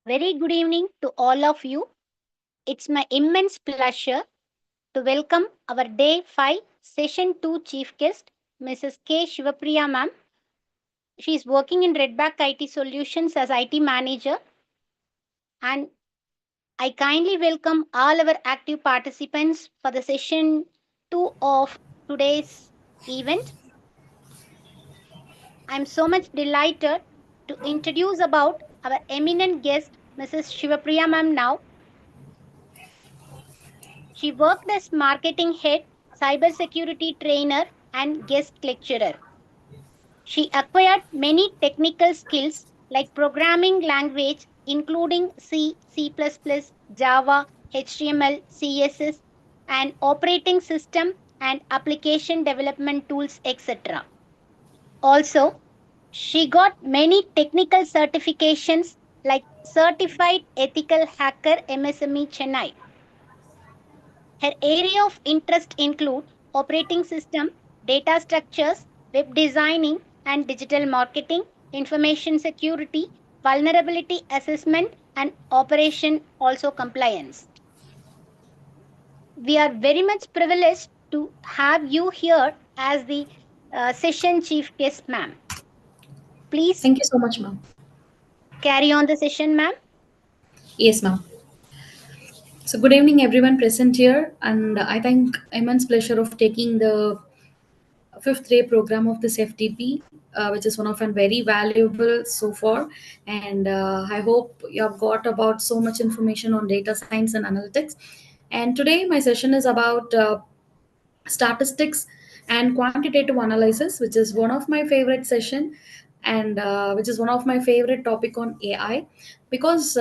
Very good evening to all of you. It's my immense pleasure to welcome our Day 5 Session 2 Chief Guest, Mrs. K. Shivapriya ma'am. She is working in Redback IT Solutions as IT Manager, and I kindly welcome all our active participants for the Session 2 of today's event. I'm so much delighted to introduce about our eminent guest, Mrs. Shivapriya ma'am now. She worked as marketing head, cybersecurity trainer, and guest lecturer. She acquired many technical skills like programming language including C, C++, Java, HTML, CSS, and operating system and application development tools, etc. Also, she got many technical certifications like Certified Ethical Hacker MSME Chennai. Her area of interest include operating system, data structures, web designing and digital marketing, information security, vulnerability assessment and operation also compliance. We are very much privileged to have you here as the session chief guest, ma'am. Please Thank you so much, ma'am. carry on the session, ma'am. Yes, ma'am. So, good evening, everyone present here, and I think immense pleasure of taking the fifth day program of this FTP, which is one of and very valuable so far. And I hope you have got about so much information on data science and analytics. And today, my session is about statistics and quantitative analysis, which is one of my favorite session, and which is one of my favorite topic on AI, because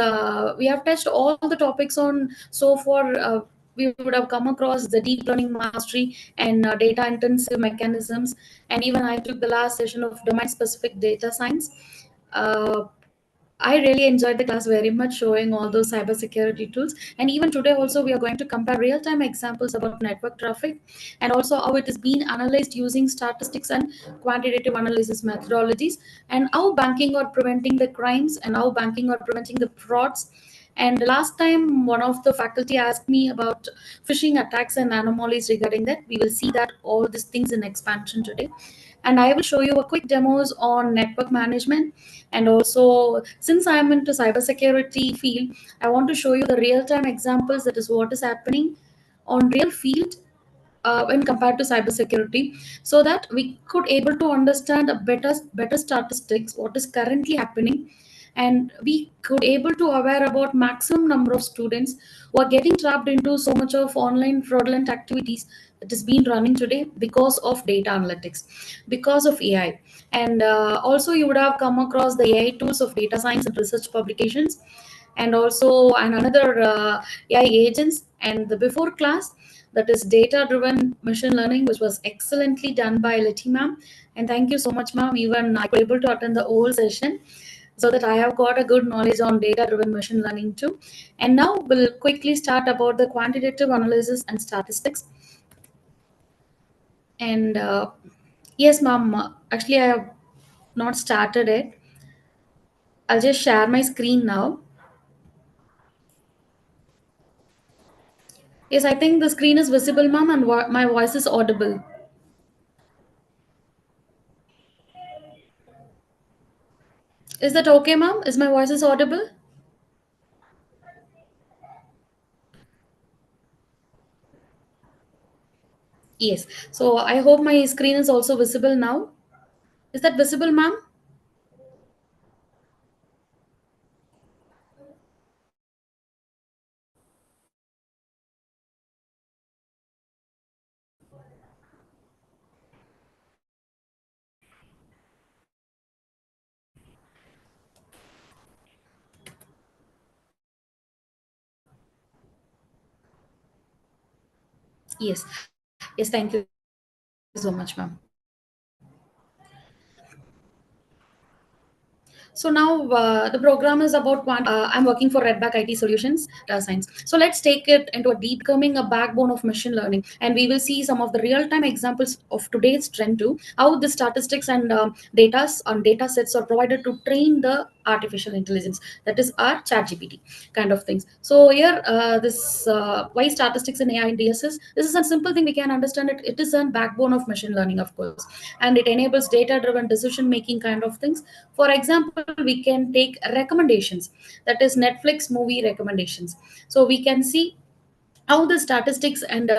we have touched all the topics on so far. We would have come across the deep learning mastery and data intensive mechanisms, and even I took the last session of domain specific data science. uh, I really enjoyed the class very much, showing all those cybersecurity tools. And even today, also, we are going to compare real time examples about network traffic and also how it is being analyzed using statistics and quantitative analysis methodologies, and how banking are preventing the crimes and how banking are preventing the frauds. And last time, one of the faculty asked me about phishing attacks and anomalies regarding that. We will see that all these things in expansion today. And I will show you a quick demos on network management. And also, since I'm into cybersecurity field, I want to show you the real-time examples, that is what is happening on real field when compared to cybersecurity, so that we could able to understand a better statistics what is currently happening, and we could able to aware about maximum number of students who are getting trapped into so much of online fraudulent activities that is being running today because of data analytics, because of AI. And also you would have come across the AI tools of data science and research publications, and also and another AI agents. And the before class, that is data driven machine learning, which was excellently done by Letty ma'am. And thank you so much, ma'am. Even I was able to attend the whole session, so that I have got a good knowledge on data driven machine learning too. And now we'll quickly start about the quantitative analysis and statistics. And yes, ma'am, actually, I have not started it. I'll just share my screen now. Yes, I think the screen is visible, ma'am, and my voice is audible. Is that okay, ma'am? Is my voice is audible? Yes. So I hope my screen is also visible now. Is that visible, ma'am? Yes. Yes, thank you so much, ma'am. So now the program is about I'm working for Redback IT Solutions, data science. So let's take it into a deep becoming a backbone of machine learning, and we will see some of the real-time examples of today's trend too. How the statistics and data sets are provided to train the artificial intelligence, that is our chat GPT kind of things. So here, this why statistics in AI and DSS. This is a simple thing we can understand it. It is a backbone of machine learning, of course, and it enables data-driven decision making kind of things. For example, we can take recommendations, that is Netflix movie recommendations. So we can see how the statistics and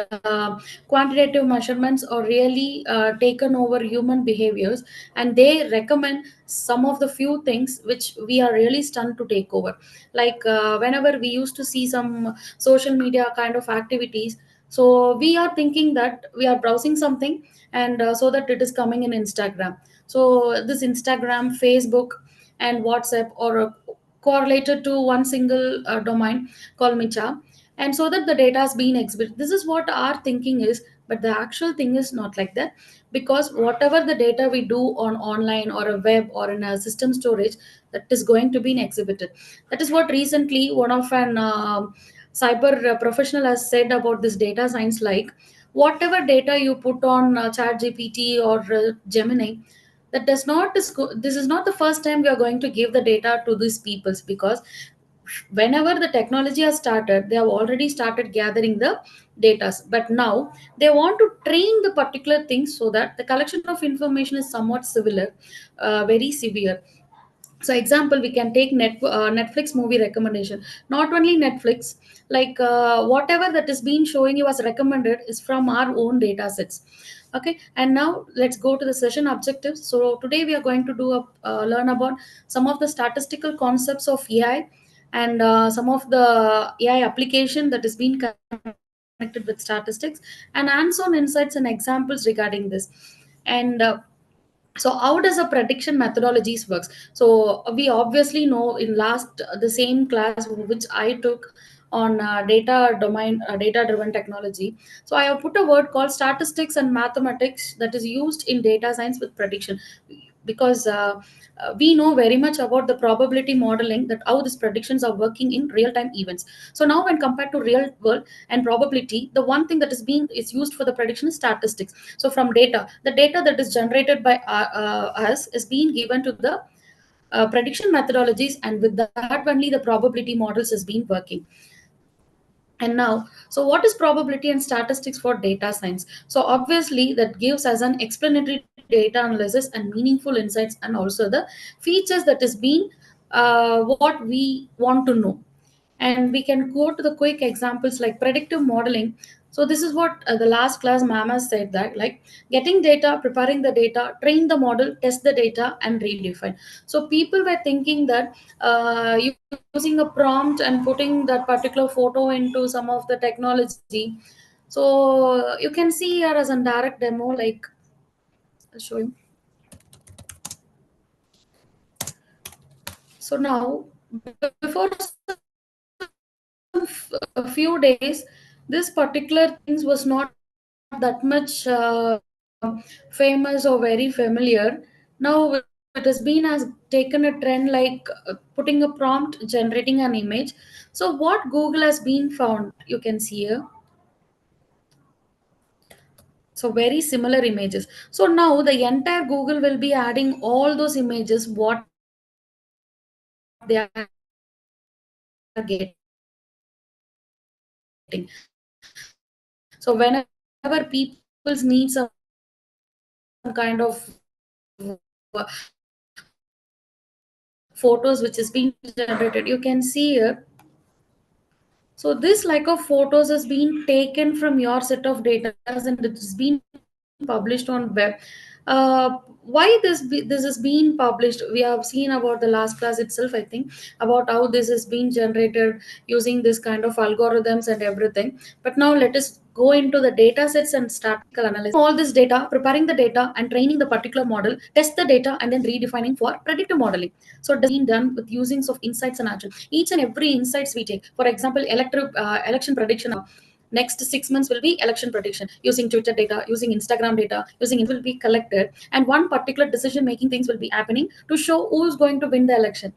quantitative measurements are really taken over human behaviors, and they recommend some of the few things which we are really stunned to take over. Like whenever we used to see some social media kind of activities, so we are thinking that we are browsing something, and so that it is coming in Instagram. So this Instagram, Facebook, and WhatsApp are correlated to one single domain called Micha, and so that the data is being exhibited. This is what our thinking is, but the actual thing is not like that, because whatever the data we do on online or a web or in a system storage, that is going to be exhibited. That is what recently one of an cyber professional has said about this data science. Like, whatever data you put on chat GPT or Gemini, that does not this is not the first time we are going to give the data to these peoples, because whenever the technology has started, they have already started gathering the data, but now they want to train the particular things so that the collection of information is somewhat similar, very severe. So example, we can take Netflix movie recommendation. Not only Netflix, like whatever that is being showing you as recommended is from our own data sets. Okay, and now let's go to the session objectives. So today we are going to do a learn about some of the statistical concepts of AI, and some of the AI application that is being connected with statistics, and hands-on insights and examples regarding this. And so how does a prediction methodologies works? So we obviously know in last the same class which I took on data domain, data driven technology. So I have put a word called statistics and mathematics that is used in data science with prediction, because we know very much about the probability modeling, that how these predictions are working in real time events. So now when compared to real world and probability, the one thing that is used for the prediction is statistics. So from data, the data that is generated by us is being given to the prediction methodologies, and with that only the probability models is being working. And now, so what is probability and statistics for data science? So obviously that gives us an explanatory data analysis and meaningful insights, and also the features that is being what we want to know. And we can go to the quick examples like predictive modeling. So this is what the last class mama said, that like getting data, preparing the data, train the model, test the data, and redefine. So people were thinking that using a prompt and putting that particular photo into some of the technology. So you can see here as a direct demo, like I'll show you. So now, before a few days, this particular things was not that much famous or very familiar. Now it has been as taken a trend, like putting a prompt, generating an image. So what Google has been found, you can see here. So very similar images. So now the entire Google will be adding all those images what they are getting. So whenever people needs some kind of photos which is being generated, you can see here. So this like of photos has been taken from your set of data, and it is being published on web. Why this is being published? We have seen about the last class itself, I think, about how this is being generated using this kind of algorithms and everything. But now let us go into the data sets and statistical analysis. All this data, preparing the data and training the particular model, test the data, and then redefining for predictive modeling. So this being done with usings of insights and action. Each and every insights we take. For example, election prediction. next 6 months will be election prediction using Twitter data, using Instagram data, using will be collected, and one particular decision making things will be happening to show who's going to win the election.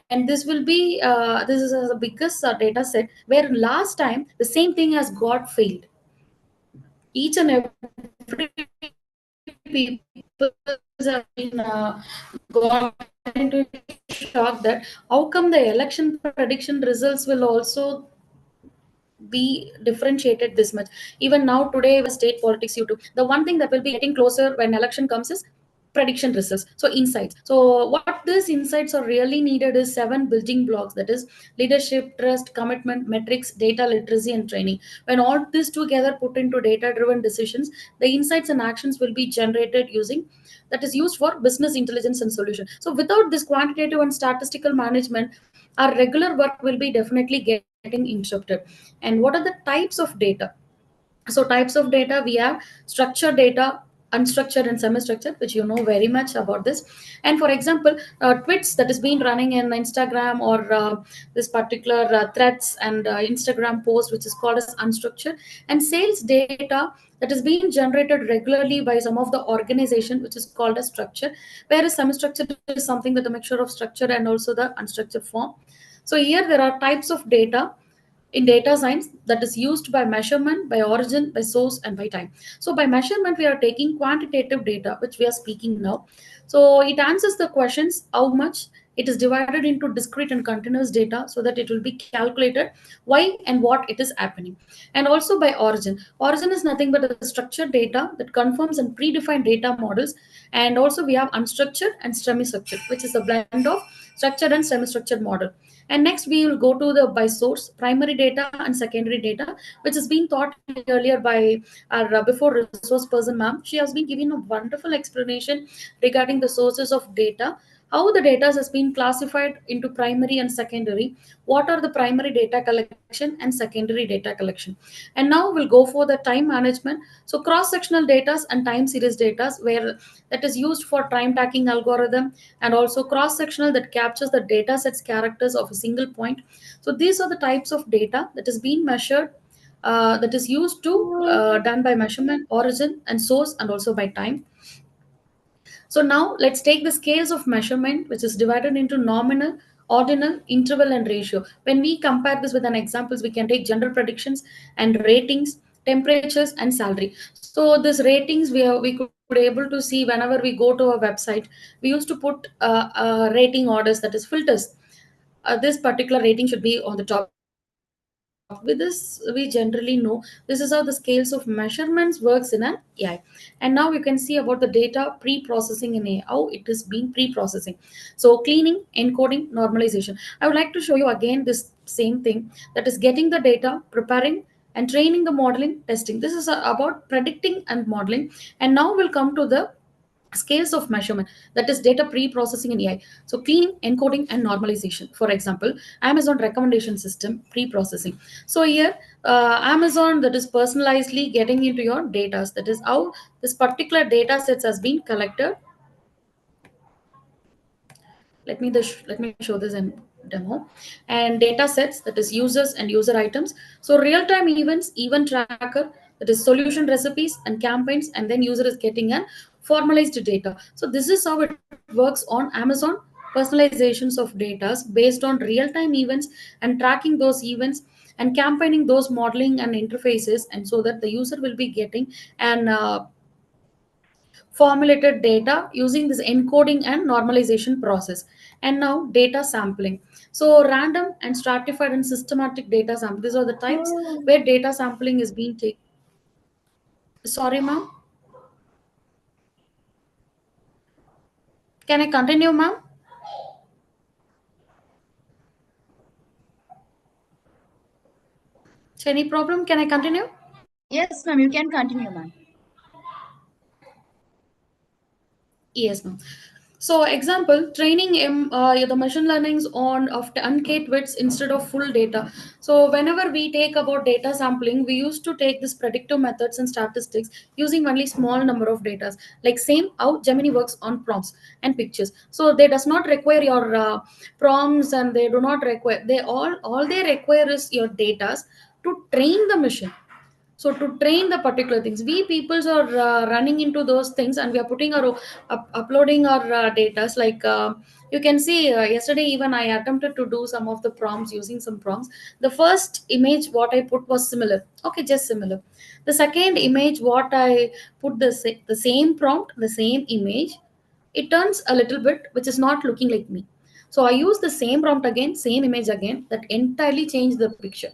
And this will be this is the biggest data set where last time the same thing has got failed. Each and every people have been got into shock that how come the election prediction results will also be differentiated this much. Even now today with state politics, you do the one thing that will be getting closer when election comes is prediction results, so insights. So what these insights are really needed is 7 building blocks, that is leadership, trust, commitment, metrics, data literacy, and training. When all this together put into data driven decisions, the insights and actions will be generated using that is used for business intelligence and solution. So without this quantitative and statistical management, our regular work will be definitely getting interrupted. And what are the types of data? So types of data, we have structured data, unstructured and semi-structured, which you know very much about this. And for example, tweets that is being running in Instagram, or this particular threads and Instagram post, which is called as unstructured. And sales data that is being generated regularly by some of the organization, which is called as structure, whereas semi-structured is something that a mixture of structure and also the unstructured form. So here there are types of data in data science that is used by measurement, by origin, by source, and by time. So by measurement, we are taking quantitative data, which we are speaking now. So it answers the questions how much. It is divided into discrete and continuous data so that it will be calculated why and what it is happening. And also by origin. Origin is nothing but a structured data that confirms and predefined data models. And also we have unstructured and semi-structured, which is a blend of structured and semi-structured model. And next we will go to the by source, primary data and secondary data, which has been taught earlier by our before resource person ma'am. She has been giving a wonderful explanation regarding the sources of data, how the data has been classified into primary and secondary, what are the primary data collection and secondary data collection. And now we'll go for the time management. So cross sectional data and time series data, where that is used for time tracking algorithm, and also cross sectional that captures the data sets characters of a single point. So these are the types of data that is being measured, that is used to done by measurement, origin, and source, and also by time. So now let's take the scales of measurement, which is divided into nominal, ordinal, interval, and ratio. When we compare this with an examples, we can take general predictions and ratings, temperatures, and salary. So this ratings we could able to see whenever we go to a website. We used to put rating orders, that is filters. This particular rating should be on the top. With this, we generally know this is how the scales of measurements works in an AI. And now you can see about the data pre-processing in AI, how it is being pre-processing. So cleaning, encoding, normalization. I would like to show you again this same thing, that is getting the data, preparing, and training the modeling, testing. This is about predicting and modeling. And now we'll come to the scales of measurement, that is data pre-processing in AI. So cleaning, encoding, and normalization. For example, Amazon recommendation system pre-processing. So here Amazon that is personalizedly getting into your data, that is how this particular data sets has been collected. Let me show this in demo. And data sets, that is users and user items. So real-time events, event tracker, that is solution recipes and campaigns, and then user is getting an formalized data. So this is how it works on Amazon. Personalizations of data based on real-time events and tracking those events and campaigning those modeling and interfaces, and so that the user will be getting an formulated data using this encoding and normalization process. And now data sampling. So random and stratified and systematic data sampling, these are the types where data sampling is being taken. Sorry ma'am, can I continue ma'am? So any problem, can I continue? Yes, ma'am, you can continue, ma'am. Yes, ma'am. So, example, training the machine learnings on of uncapped weights instead of full data. So, whenever we take about data sampling, we used to take this predictive methods and statistics using only small number of data. Like same how Gemini works on prompts and pictures. So, they does not require your prompts, and they do not require, they all they require is your data to train the machine. So to train the particular things, we peoples are running into those things, and we are putting our uploading our data. Like you can see, yesterday even I attempted to do some of the prompts using some prompts. The first image what I put was similar, okay, just similar. The second image what I put, the same prompt, the same image, it turns a little bit which is not looking like me. So I use the same prompt again, same image again, that entirely changed the picture.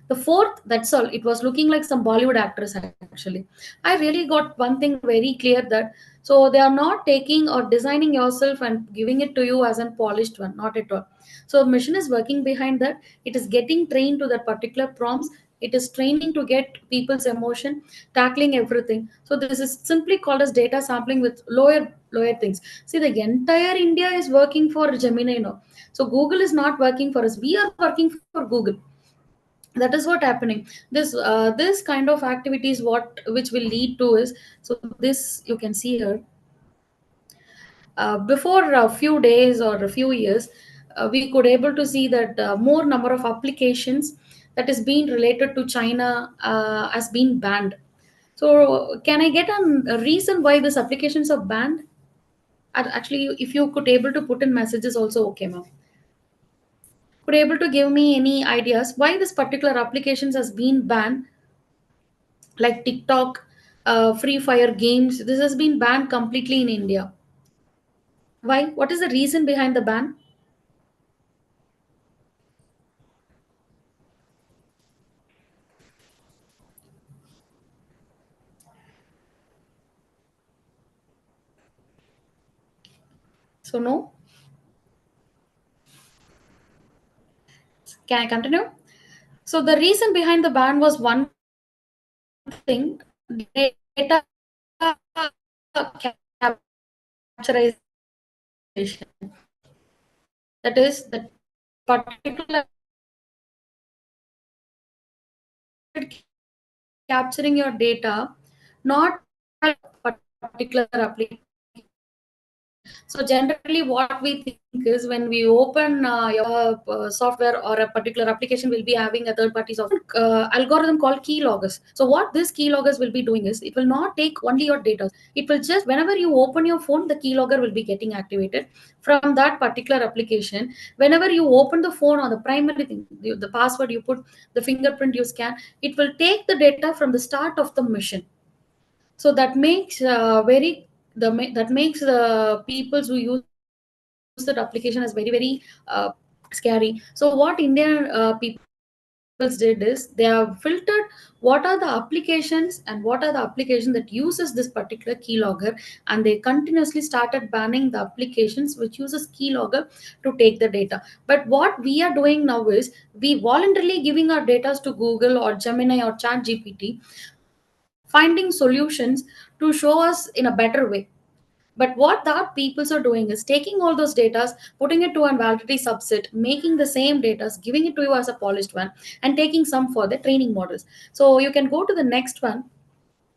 The fourth, that's all. It was looking like some Bollywood actress actually. I really got one thing very clear, that so they are not taking or designing yourself and giving it to you as a polished one, not at all. So machine is working behind that. It is getting trained to that particular prompts. It is training to get people's emotion, tackling everything. So this is simply called as data sampling with lower things. See, the entire India is working for Gemini now. So Google is not working for us. We are working for Google. That is what happening. This kind of activities what which will lead to is, so this you can see here. Before a few days or a few years, we could able to see that more number of applications that is being related to China has been banned. So can I get a reason why these applications are banned? Actually, if you could able to put in messages also, okay, ma'am. Could able to give me any ideas why this particular applications has been banned, like TikTok, Free Fire games. This has been banned completely in India. Why? What is the reason behind the ban? So no. Can I continue? So the reason behind the ban was one thing: data capturization. That is, that particular started capturing your data, not particular application. So generally, what we think is when we open your software or a particular application will be having a third-party software algorithm called keyloggers. So what this keyloggers will be doing is it will not take only your data. It will just whenever you open your phone, the keylogger will be getting activated from that particular application. Whenever you open the phone or the primary thing, the password you put, the fingerprint you scan, it will take the data from the start of the mission. So that makes that makes the people who use that application as very scary. So what Indian people did is they have filtered what are the applications and what are the applications that uses this particular keylogger, and they continuously started banning the applications which uses keylogger to take the data. But what we are doing now is we voluntarily giving our data to Google or Gemini or Chat GPT, finding solutions to show us in a better way. But what that peoples are doing is taking all those data, putting it to a validity subset, making the same data, giving it to you as a polished one, and taking some for the training models. So you can go to the next one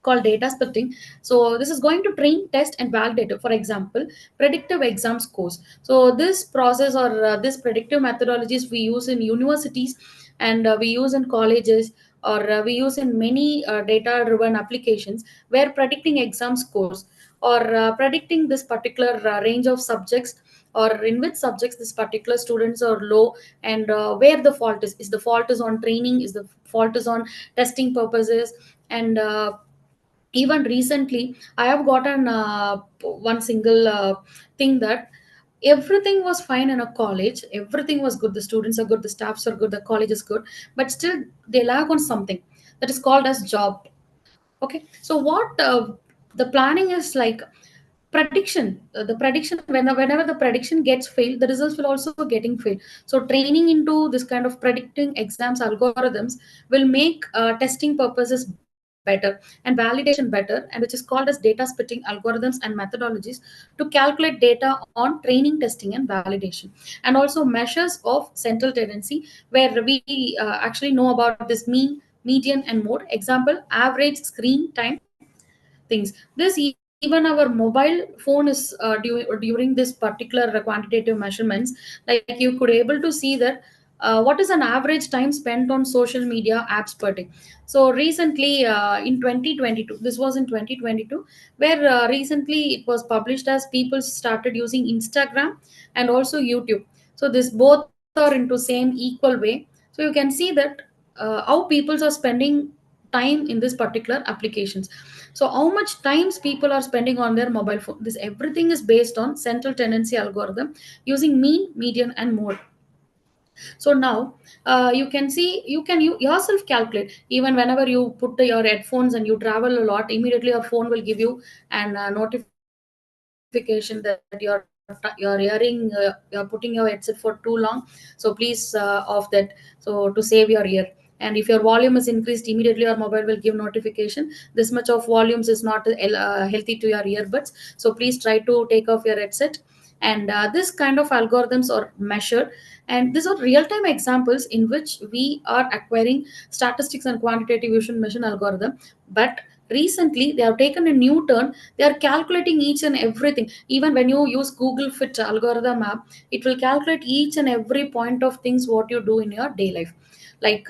called data splitting. So this is going to train, test, and validate. For example, predictive exam scores. So this process or this predictive methodologies we use in universities, and we use in colleges, or we use in many data driven applications where predicting exam scores, or predicting this particular range of subjects, or in which subjects this particular students are low, and where the fault is the fault is on training, is the fault is on testing purposes. And even recently I have gotten one single thing that everything was fine in a college, everything was good, the students are good, the staffs are good, the college is good, but still they lack on something that is called as job. Okay, so what the planning is like prediction, the prediction, whenever the prediction gets failed, the results will also getting failed. So training into this kind of predicting exams algorithms will make testing purposes better and validation better, and which is called as data splitting algorithms and methodologies to calculate data on training, testing, and validation. And also measures of central tendency, where we actually know about this mean, median, and mode. Example, average screen time things. This even our mobile phone is during this particular quantitative measurements, like you could able to see that what is an average time spent on social media apps per day. So recently, in 2022, this was in 2022, where recently it was published as people started using Instagram and also YouTube. So this both are into same equal way. So you can see that how people are spending time in this particular applications. So how much times people are spending on their mobile phone, this everything is based on central tendency algorithm using mean, median and mode. So now you can see, you yourself calculate, even whenever you put your headphones and you travel a lot, immediately your phone will give you an notification that you're hearing, you're putting your headset for too long, so please off that, so to save your ear. And if your volume is increased, immediately your mobile will give notification this much of volumes is not healthy to your earbuds, so please try to take off your headset. And this kind of algorithms are measured, and these are real-time examples in which we are acquiring statistics and quantitative vision mission algorithm. But recently they have taken a new turn. They are calculating each and everything. Even when you use Google Fit algorithm app, it will calculate each and every point of things what you do in your day life. Like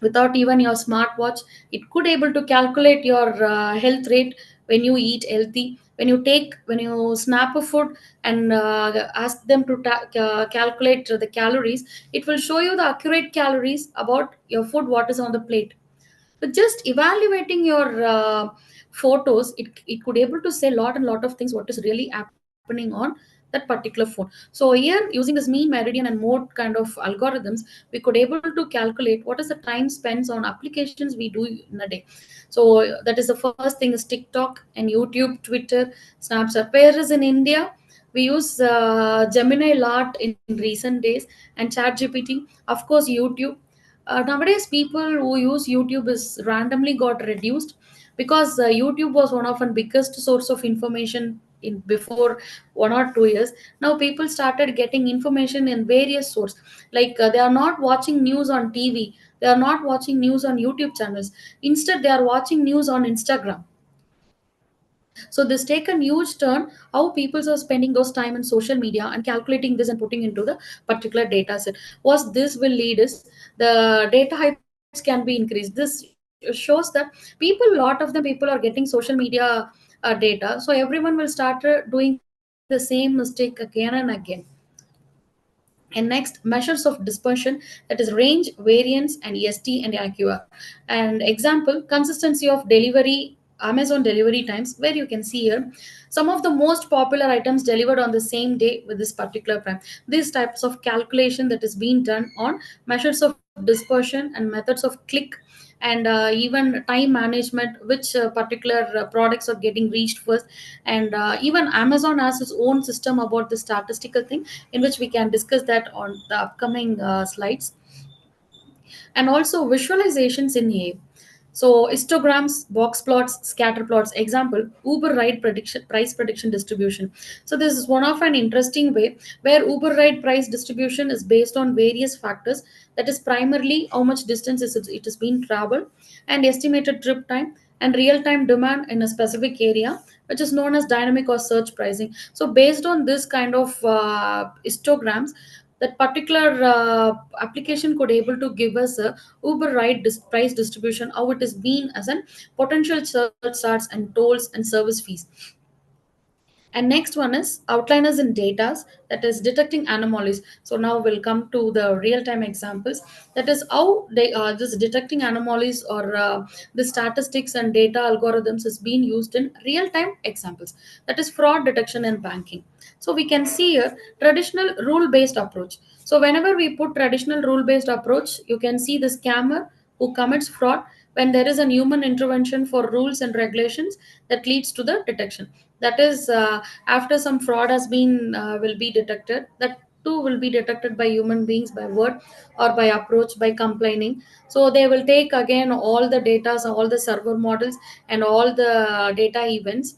without even your smartwatch, it could able to calculate your health rate when you eat healthy, when you snap a food and ask them to calculate the calories. It will show you the accurate calories about your food what is on the plate. But just evaluating your photos, it could able to say a lot and lot of things what is really happening on that particular phone. So here, using this mean, meridian and mode kind of algorithms, we could able to calculate what is the time spent on applications we do in a day. So that is the first thing is TikTok and YouTube, Twitter, Snapchat. Whereas in India, we use Gemini lot in recent days, and ChatGPT, of course YouTube. Nowadays people who use YouTube is randomly got reduced, because YouTube was one of the biggest source of information in before 1 or 2 years. Now people started getting information in various source, like they are not watching news on TV, they are not watching news on YouTube channels, instead they are watching news on Instagram. So this take a huge turn, how people are spending those time in social media and calculating this and putting into the particular data set. What this will lead is the data hypes can be increased. This shows that people, lot of the people are getting social media data, so everyone will start doing the same mistake again and again. And next, measures of dispersion, that is range, variance, and EST and AQR. And example, consistency of delivery, Amazon delivery times, where you can see here some of the most popular items delivered on the same day with this particular prime. These types of calculation that is being done on measures of dispersion and methods of click, and even time management, which particular products are getting reached first. And even Amazon has its own system about the statistical thing, in which we can discuss that on the upcoming slides. And also visualizations in AI. So histograms, box plots, scatter plots. Example, Uber ride prediction, price prediction distribution. So this is one of an interesting way where Uber ride price distribution is based on various factors. That is primarily how much distance it is being traveled, and estimated trip time, and real time demand in a specific area, which is known as dynamic or search pricing. So based on this kind of histograms, that particular application could able to give us a Uber ride price distribution, how it is being as an potential surcharge and tolls and service fees. And next one is outliners in data, that is detecting anomalies. So now we'll come to the real-time examples. That is how they this detecting anomalies, or the statistics and data algorithms is being used in real-time examples. That is fraud detection in banking. So we can see here traditional rule-based approach. So whenever we put traditional rule-based approach, you can see the scammer who commits fraud when there is a human intervention for rules and regulations that leads to the detection. That is after some fraud has been will be detected, that too will be detected by human beings by word or by approach by complaining. So they will take again all the data, all the server models and all the data events.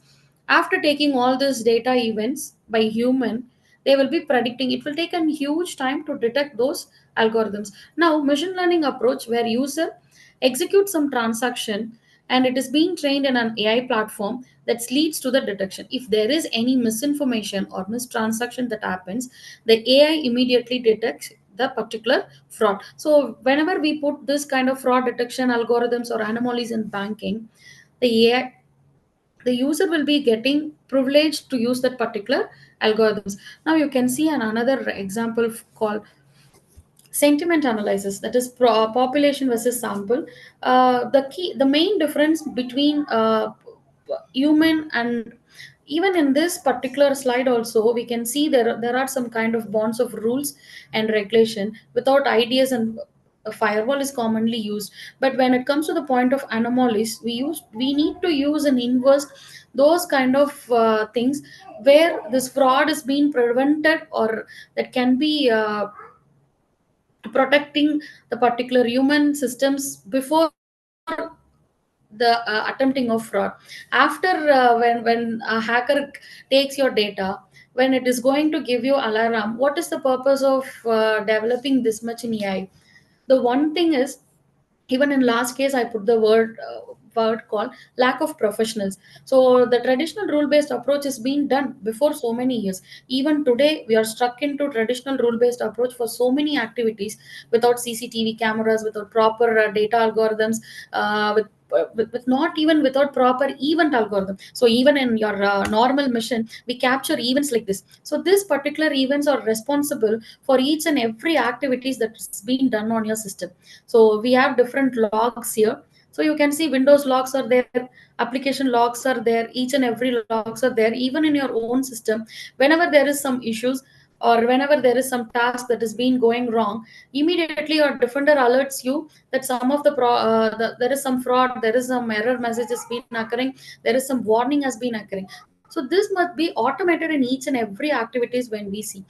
After taking all these data events by human, they will be predicting. It will take a huge time to detect those algorithms. Now machine learning approach, where user execute some transaction and it is being trained in an AI platform that leads to the detection. If there is any misinformation or mistransaction that happens, the AI immediately detects the particular fraud. So whenever we put this kind of fraud detection algorithms or anomalies in banking, the AI, the user will be getting privileged to use that particular algorithms. Now you can see another example called sentiment analysis, that is population versus sample. The main difference between human and, even in this particular slide also we can see there are some kind of bonds of rules and regulation. Without ideas and a firewall is commonly used, but when it comes to the point of anomalies, we need to use and invest those kind of things where this fraud is being prevented, or that can be protecting the particular human systems before the attempting of fraud. After when a hacker takes your data, when it is going to give you alarm, what is the purpose of developing this much in AI? The one thing is, even in last case I put the word called lack of professionals. So the traditional rule based approach is being done before so many years. Even today we are stuck into traditional rule based approach for so many activities, without CCTV cameras, without proper data algorithms, with not even without proper event algorithm. So even in your normal mission we capture events like this. So these particular events are responsible for each and every activities that's being done on your system. So we have different logs here. So you can see Windows logs are there, application logs are there, each and every logs are there. Even in your own system, whenever there is some issues or whenever there is some task that is being going wrong, immediately your defender alerts you that some of there is some fraud, there is some error messages been occurring, there is some warning has been occurring. So this must be automated in each and every activities when we see.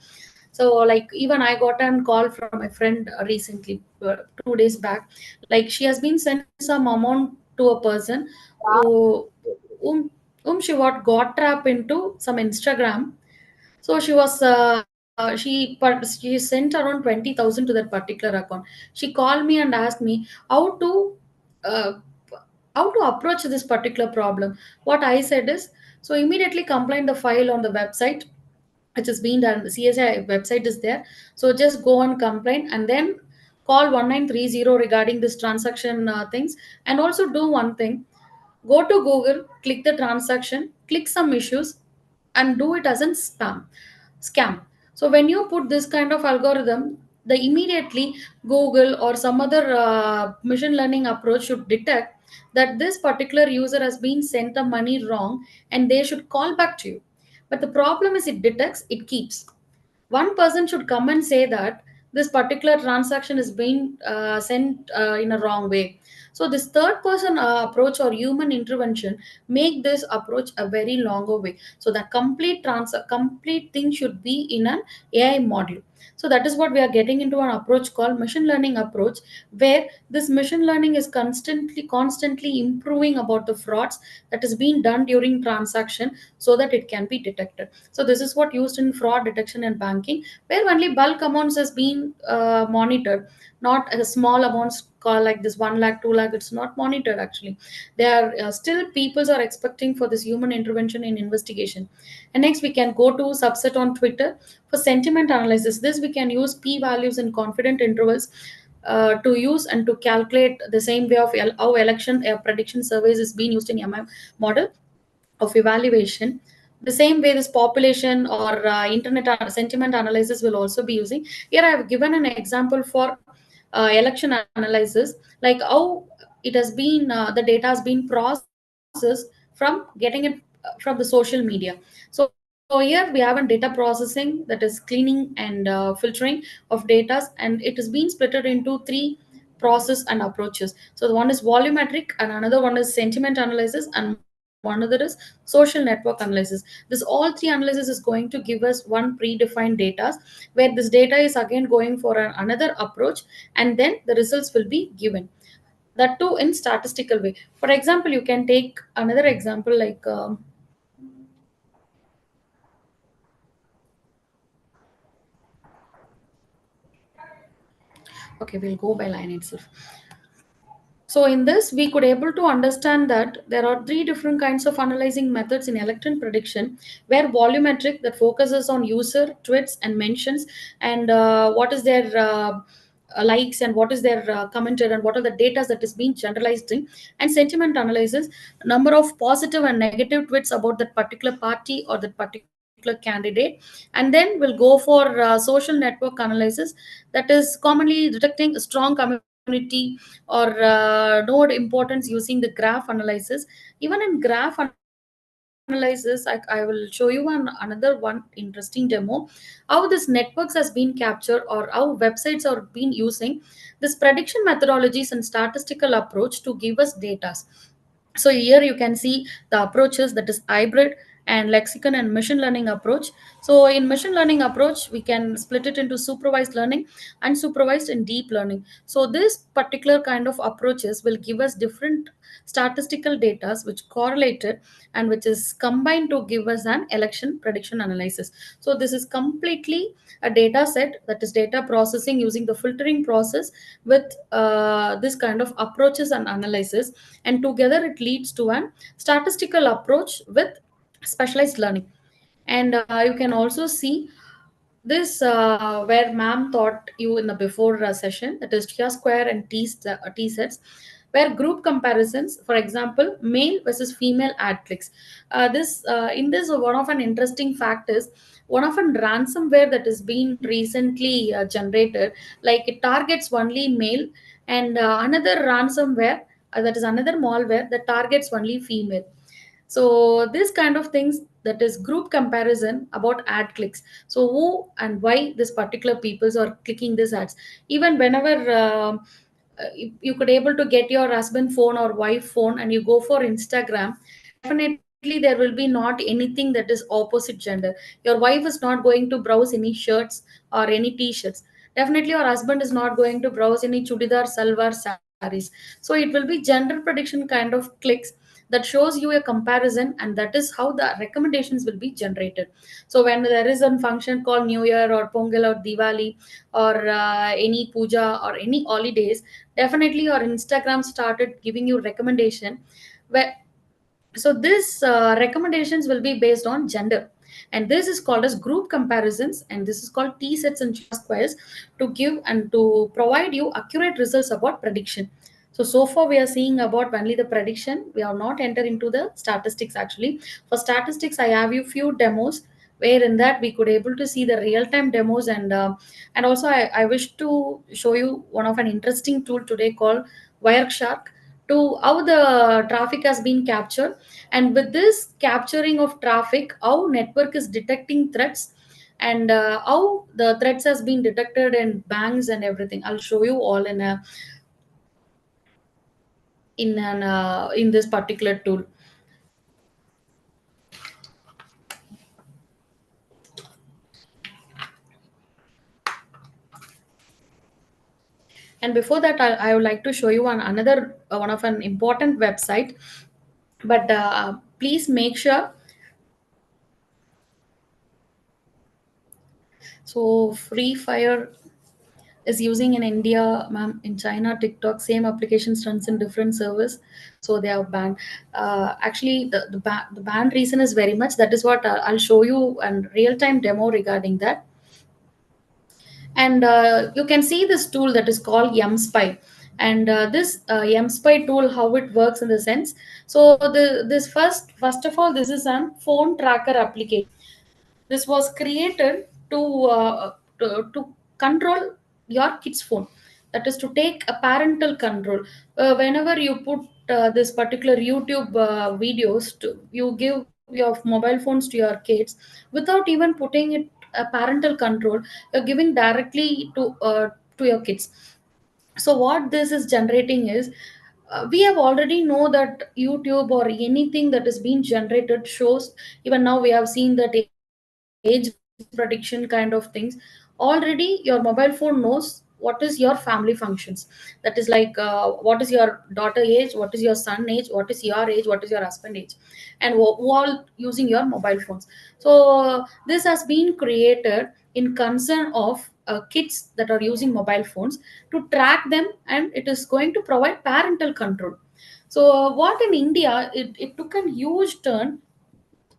So like even I got a call from my friend recently, 2 days back. Like she has been sent some amount to a person who, whom, whom she got trapped into some Instagram. So she was she sent around 20,000 to that particular account. She called me and asked me uh, how to approach this particular problem. What I said is, so immediately complain the file on the website which is being done. The CSI website is there. So just go and complain and then call 1930 regarding this transaction things. And also do one thing, go to Google, click the transaction, click some issues, and do it as a scam. So when you put this kind of algorithm, the immediately Google or some other machine learning approach should detect that this particular user has been sent the money wrong, and they should call back to you. But the problem is, it detects, it keeps. One person should come and say that this particular transaction is being sent in a wrong way. So this third person approach or human intervention make this approach a very longer way. So the complete thing should be in an AI model. So that is what we are getting into, an approach called machine learning approach, where this machine learning is constantly improving about the frauds that is being done during transaction, so that it can be detected. So this is what used in fraud detection and banking, where only bulk amounts has been monitored, not a small amounts call like this 1 lakh, 2 lakh. It's not monitored actually. There are still peoples are expecting for this human intervention in investigation. And next we can go to subset on Twitter for sentiment analysis. This we can use p values in confident intervals to use and to calculate the same way of how election prediction surveys is being used in MI model of evaluation. The same way this population or internet sentiment analysis will also be using. Here I have given an example for election analysis, like how it has been the data has been processed from getting it from the social media. So here we have a data processing, that is cleaning and filtering of data, and it is being split into three process and approaches. So the one is volumetric, and another one is sentiment analysis, and one other is social network analysis. This all three analysis is going to give us one predefined data, where this data is again going for another approach, and then the results will be given, that too in statistical way. For example, you can take another example like okay, we'll go by line itself. So in this, we could able to understand that there are three different kinds of analyzing methods in election prediction, where volumetric that focuses on user tweets and mentions, and what is their likes and what is their commented and what are the data that is being generalized in, and sentiment analysis, number of positive and negative tweets about that particular party or that particular candidate. And then we'll go for social network analysis, that is commonly detecting a strong community or node importance using the graph analysis. Even in graph analysis, I will show you another one interesting demo, how this networks has been captured or how websites are been using this prediction methodologies and statistical approach to give us data. So here you can see the approaches, that is hybrid and lexicon and machine learning approach. So in machine learning approach, we can split it into supervised learning, unsupervised, and deep learning. So this particular kind of approaches will give us different statistical data which correlated and which is combined to give us an election prediction analysis. So this is completely a data set, that is data processing using the filtering process with this kind of approaches and analysis, and together it leads to an statistical approach with specialized learning. And you can also see this where ma'am taught you in the before session, that is T square and T sets, where group comparisons, for example, male versus female ad clicks. This in this one of an interesting fact is one of a ransomware that is being recently generated, like it targets only male, and another ransomware, that is another malware that targets only female. So this kind of things, that is group comparison about ad clicks. So who and why this particular peoples are clicking these ads. Even whenever you could able to get your husband phone or wife phone and you go for Instagram, definitely there will be not anything that is opposite gender. Your wife is not going to browse any shirts or any t-shirts. Definitely your husband is not going to browse any chudidar salwar saris. So it will be gender prediction kind of clicks that shows you a comparison, and that is how the recommendations will be generated. So when there is a function called New Year or Pongal or Diwali or any puja or any holidays, definitely your Instagram started giving you recommendation where, so this recommendations will be based on gender, and this is called as group comparisons, and this is called T sets and Chi squares, to give and to provide you accurate results about prediction. So far we are seeing about only the prediction, we have not entered into the statistics. Actually, for statistics I have you few demos where in that we could able to see the real time demos, and also I wish to show you one of an interesting tool today called Wireshark, to how the traffic has been captured, and with this capturing of traffic, how network is detecting threats, and how the threats has been detected in banks and everything. I'll show you all in this particular tool. And before that, I would like to show you another one of an important website, but please make sure. So Free Fire is using in India, ma'am. In China, TikTok, same applications runs in different servers, so they are banned. Actually, the ban reason is very much. That is what I'll show you a real time demo regarding that. And you can see this tool that is called MSpy. And this MSpy tool, how it works in the sense. So this first of all, this is a phone tracker application. This was created to control your kid's phone. That is to take a parental control. Whenever you put this particular YouTube videos, you give your mobile phones to your kids without even putting it a parental control. You're giving directly to your kids. So what this is generating is, we have already know that YouTube or anything that is being generated shows. Even now we have seen that age prediction kind of things. Already your mobile phone knows what is your family functions. That is like what is your daughter age, what is your son age, what is your age, what is your husband age, and who all using your mobile phones. So this has been created in concern of kids that are using mobile phones to track them, and it is going to provide parental control. So what in India, it took a huge turn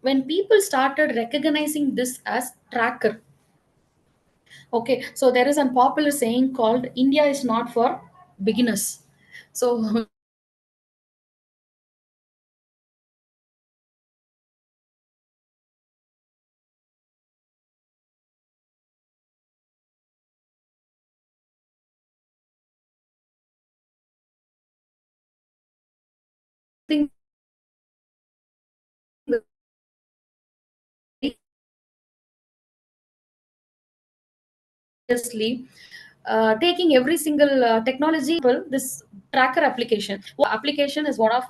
when people started recognizing this as tracker. Okay, so there is a popular saying called India is not for beginners. So think seriously, taking every single technology this tracker application. Application is one of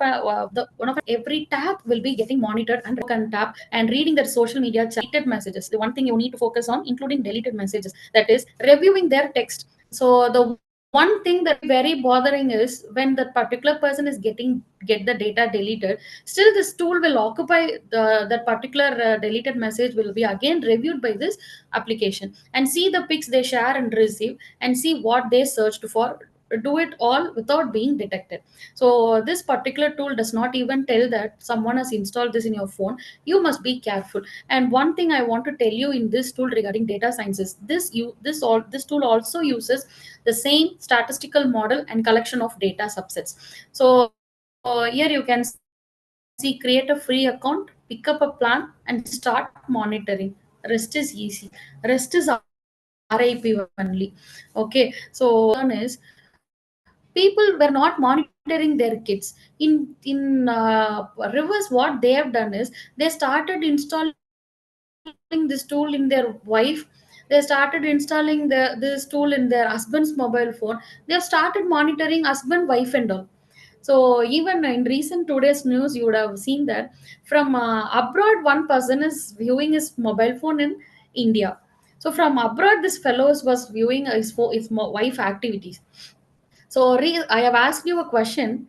every tab will be getting monitored and can tap and reading their social media deleted messages. The one thing you need to focus on, including deleted messages, that is reviewing their text. So the one thing that very bothering is when that particular person is get the data deleted, still this tool will occupy that particular deleted message will be again reviewed by this application and see the pics they share and receive and see what they searched for, do it all without being detected. So this particular tool does not even tell that someone has installed this in your phone. You must be careful. And one thing I want to tell you in this tool regarding data science is this tool also uses the same statistical model and collection of data subsets. So here you can see, create a free account, pick up a plan, and start monitoring. Rest is easy. Rest is RIP only. Okay, so is people were not monitoring their kids in reverse. What they have done is they started installing this tool in their wife. They started installing this tool in their husband's mobile phone. They have started monitoring husband, wife, and all. So even in recent today's news, you would have seen that from abroad, one person is viewing his mobile phone in India. So from abroad, this fellow was viewing his wife activities. So I have asked you a question,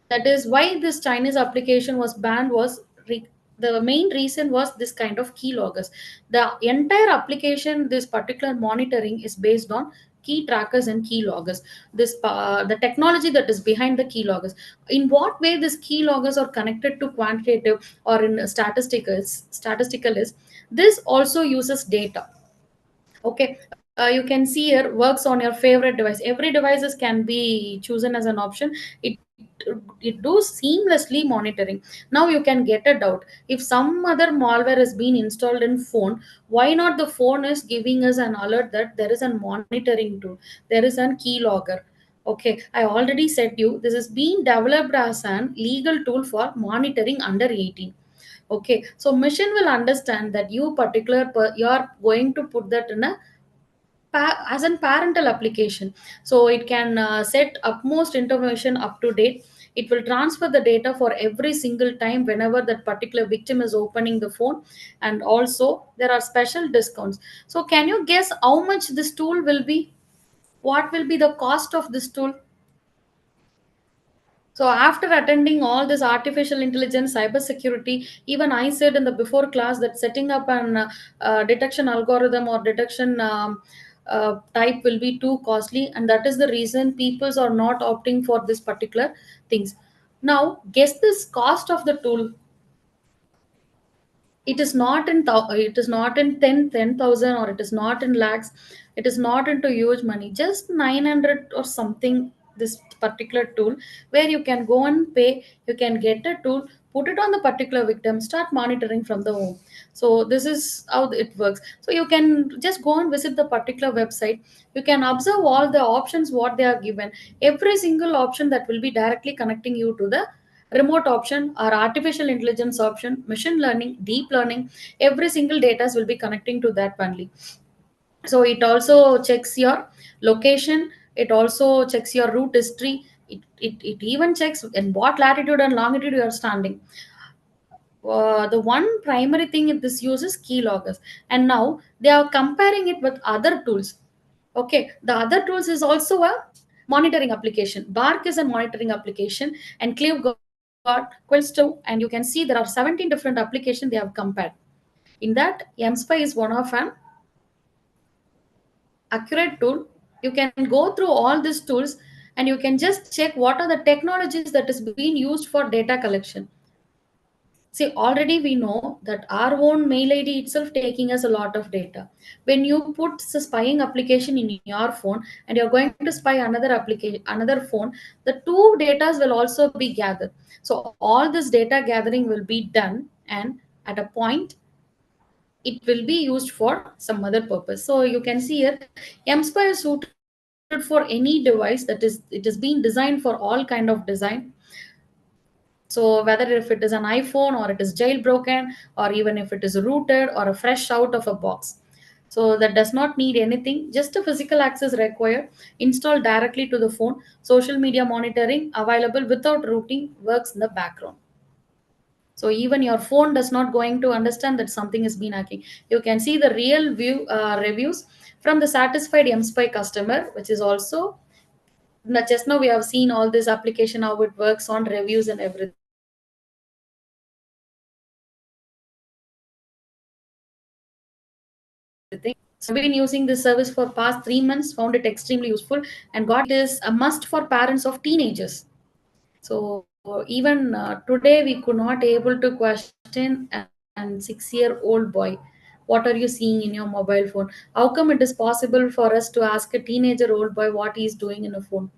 that is why this Chinese application was banned was the main reason was this kind of keyloggers. The entire application, this particular monitoring is based on key trackers and keyloggers. This the technology that is behind the keyloggers. In what way this keyloggers are connected to quantitative or in statistical is this also uses data. Okay, you can see here works on your favorite device. Every devices can be chosen as an option. It does seamlessly monitoring. Now you can get a doubt, if some other malware has been installed in phone, why not the phone is giving us an alert that there is a monitoring tool, there is a keylogger. Okay, I already said you this is being developed as an legal tool for monitoring under 18. Okay, so machine will understand that you are going to put that in a as a parental application. So it can set upmost information up to date. It will transfer the data for every single time whenever that particular victim is opening the phone. And also there are special discounts. So can you guess how much this tool will be? What will be the cost of this tool? So after attending all this artificial intelligence, cybersecurity, even I said in the before class that setting up an detection algorithm or detection type will be too costly, and that is the reason peoples are not opting for this particular things. Now, guess this cost of the tool. It is not in it is not in 10,000 or it is not in lakhs. It is not into huge money, just 900 or something. This particular tool where you can go and pay, you can get a tool, put it on the particular victim, start monitoring from the home. So this is how it works. So you can just go and visit the particular website. You can observe all the options what they are given. Every single option that will be directly connecting you to the remote option or artificial intelligence option, machine learning, deep learning, every single data will be connecting to that only. So it also checks your location, it also checks your route history, it even checks in what latitude and longitude you are standing. The one primary thing in this uses keyloggers, and now they are comparing it with other tools. Okay, the other tools is also a monitoring application. Bark is a monitoring application, and Clive got Quillstow, and you can see there are 17 different applications they have compared. In that, MSpy is one of them. accurate tool. You can go through all these tools and you can just check what are the technologies that is being used for data collection. See, already we know that our own mail ID itself taking us a lot of data. When you put the spying application in your phone and you're going to spy another application, another phone, the two datas will also be gathered. So all this data gathering will be done, and at a point it will be used for some other purpose. So you can see here, MSpy is suited for any device, that is, it is being designed for all kind of design. So whether if it is an iPhone or it is jailbroken, or even if it is rooted or a fresh out of a box. So that does not need anything, just a physical access required, installed directly to the phone, social media monitoring available without routing works in the background. So even your phone does not going to understand that something is being hacking. You can see the real view reviews from the satisfied MSpy customer, which is also just now we have seen all this application, how it works on reviews and everything. So even the customer has been using this service for past 3 months, found it extremely useful, and got it is a must for parents of teenagers. So even today we could not able to question and 6-year-old boy, what are you seeing in your mobile phone? How come it is possible for us to ask a teenager old boy what he is doing in a phone?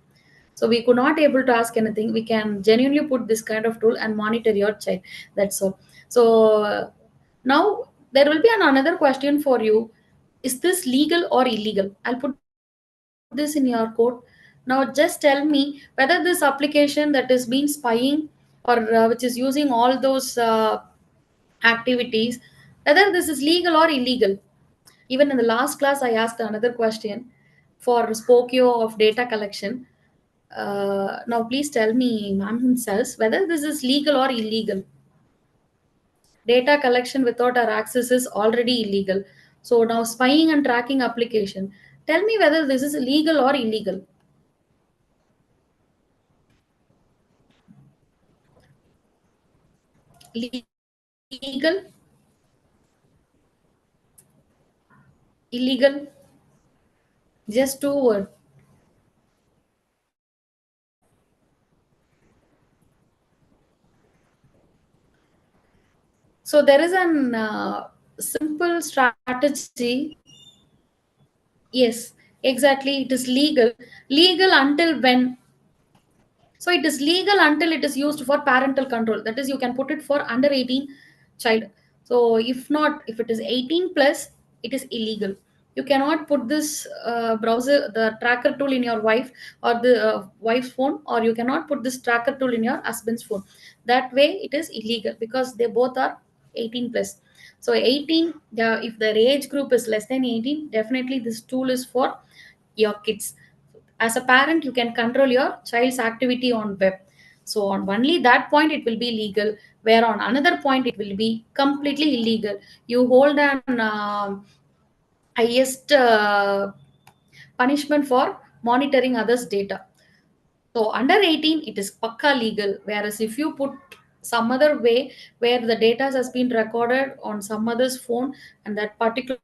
So we could not able to ask anything. We can genuinely put this kind of tool and monitor your child. That's all. So now there will be another question for you. Is this legal or illegal? I'll put this in your code. Now just tell me whether this application that is being spying, or which is using all those activities, whether this is legal or illegal. Even in the last class, I asked another question for Spokio of data collection. Now, please tell me, ma'am himself, whether this is legal or illegal. Data collection without our access is already illegal. So now spying and tracking application. Tell me whether this is legal or illegal. Legal, illegal, just two words. So there is an simple strategy. Yes, exactly. It is legal. Legal until when? So it is legal until it is used for parental control. That is, you can put it for under 18 child. So if not, if it is 18 plus, it is illegal. You cannot put this browser, the tracker tool in your wife or the wife's phone, or you cannot put this tracker tool in your husband's phone. That way, it is illegal because they both are 18 plus. So 18, if their age group is less than 18, definitely this tool is for your kids. As a parent, you can control your child's activity on web. So on only that point it will be legal, where on another point it will be completely illegal. You hold an highest punishment for monitoring others data. So under 18 it is pakka legal, whereas if you put some other way where the data has been recorded on some other's phone, and that particular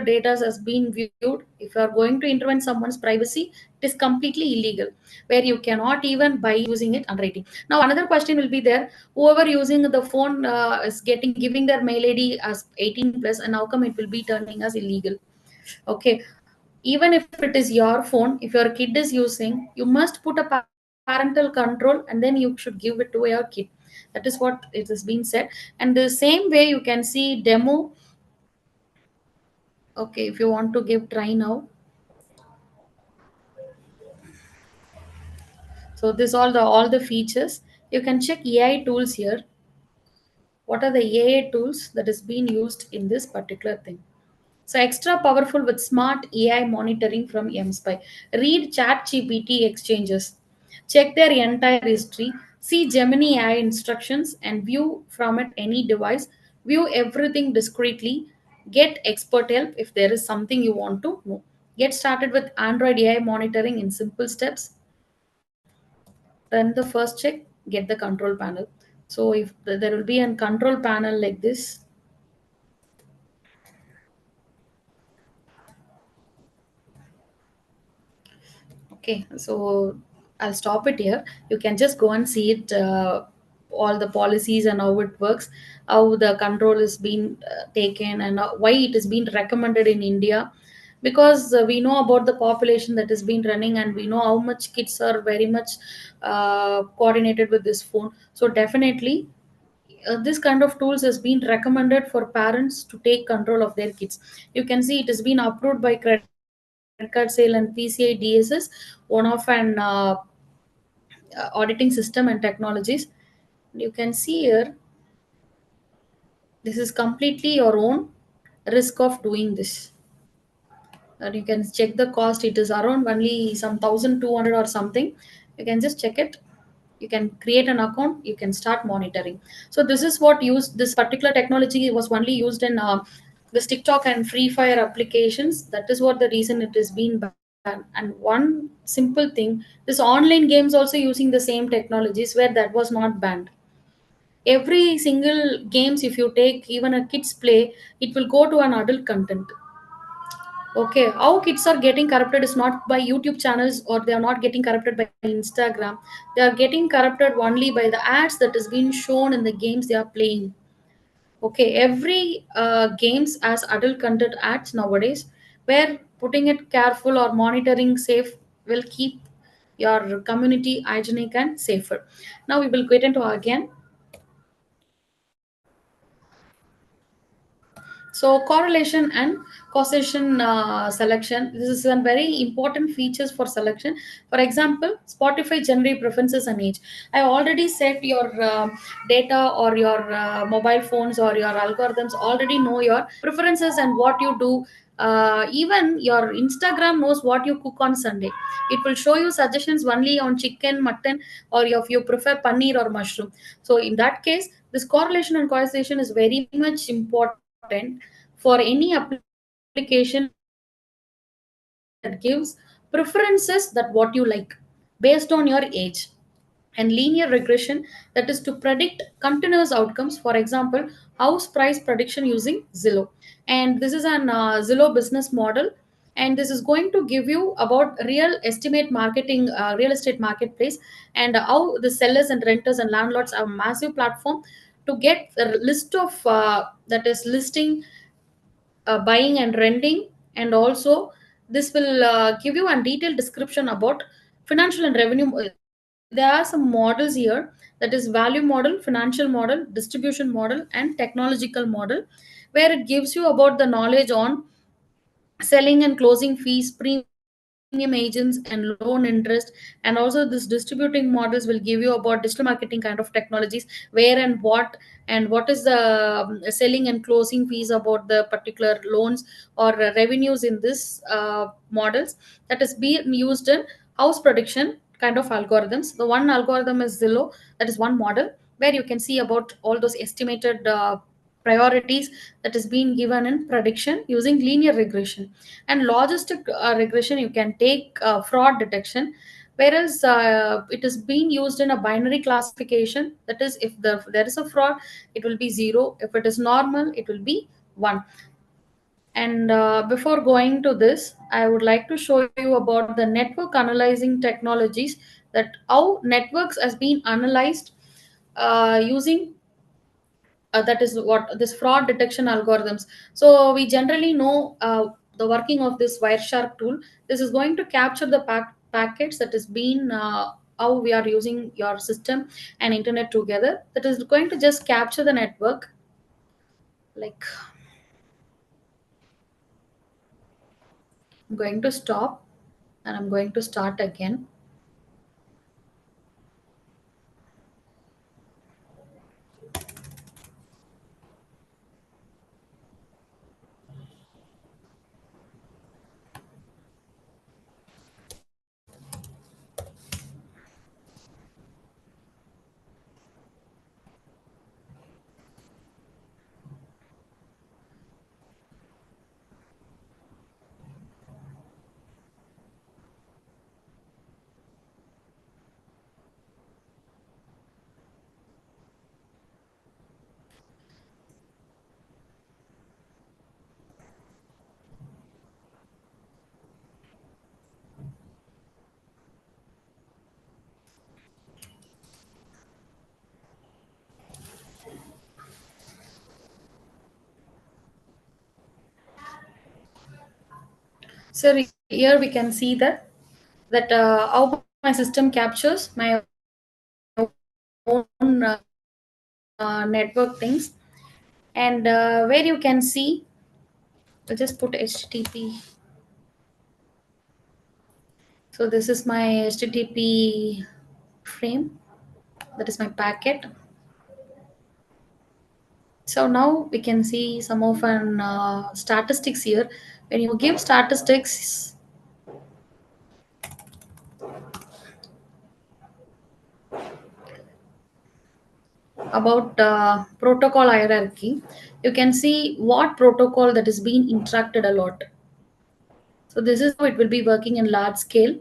data has been viewed, if you are going to intervene someone's privacy, it is completely illegal, where you cannot even buy using it under 18. Now another question will be there, whoever using the phone is getting giving their mail ID as 18 plus, and how come it will be turning as illegal? Okay, even if it is your phone, if your kid is using, you must put a parental control and then you should give it to your kid. That is what it is being said. And the same way you can see demo. Okay, if you want to give try now. So this all the features. You can check AI tools here. What are the AI tools that is being used in this particular thing? So extra powerful with smart AI monitoring from MSpy. Read ChatGPT exchanges. Check their entire history. See Gemini AI instructions and view from it any device. View everything discreetly. Get expert help if there is something you want to know. Get started with Android AI monitoring in simple steps. Run the first check. Get the control panel. So if there will be a control panel like this, Okay, so I'll stop it here. You can just go and see it, all the policies and how it works, how the control is being taken, and why it is being recommended in India. Because we know about the population that is being running, and we know how much kids are very much coordinated with this phone. So definitely, this kind of tools has been recommended for parents to take control of their kids. You can see it has been approved by credit card sale and PCI DSS, one of an auditing system and technologies. You can see here, this is completely your own risk of doing this. And you can check the cost, it is around only some 1200 or something. You can just check it. You can create an account, you can start monitoring. So this is what used, this particular technology was only used in this TikTok and Free Fire applications. That is what the reason it is being banned. And one simple thing, this online games also using the same technologies where that was not banned. Every single games, if you take even a kids play, it will go to an adult content. Okay, how kids are getting corrupted is not by YouTube channels, or they are not getting corrupted by Instagram. They are getting corrupted only by the ads that is being shown in the games they are playing. Okay, every games as adult content ads nowadays, where putting it careful or monitoring safe will keep your community hygienic and safer. Now we will get into again. So correlation and causation selection. This is a very important features for selection. For example, Spotify generate preferences and age. I already set your data, or your mobile phones or your algorithms already know your preferences and what you do. Even your Instagram knows what you cook on Sunday. It will show you suggestions only on chicken, mutton, or if you prefer paneer or mushroom. So in that case, this correlation and causation is very much important for any application that gives preferences that what you like based on your age. And linear regression, that is to predict continuous outcomes. For example, house price prediction using Zillow. And this is an Zillow business model, and this is going to give you about real estimate marketing, real estate marketplace, and how the sellers and renters and landlords have a massive platform to get a list of that is listing, buying and renting. And also this will give you a detailed description about financial and revenue. There are some models here, that is value model, financial model, distribution model, and technological model, where it gives you about the knowledge on selling and closing fees, premium agents, and loan interest. And also this distributing models will give you about digital marketing kind of technologies, where and what is the selling and closing fees about the particular loans or revenues in this models. That is being used in house prediction kind of algorithms. The one algorithm is Zillow, that is one model, where you can see about all those estimated priorities that is being given in prediction using linear regression. And logistic regression, you can take fraud detection, whereas it is being used in a binary classification. That is, if there is a fraud, it will be 0. If it is normal, it will be 1. And before going to this, I would like to show you about the network analyzing technologies, that how networks has been analyzed using that is what this fraud detection algorithms. So we generally know the working of this Wireshark tool. This is going to capture the packets that is being how we are using your system and internet together. That is going to just capture the network. Like, I'm going to stop and I'm going to start again. So here we can see that how my system captures my own network things, and where you can see, I'll just put HTTP. So this is my HTTP frame, that is my packet. So now we can see some of an statistics here. When you give statistics about protocol hierarchy, you can see what protocol that is being interacted a lot. So this is how it will be working in large scale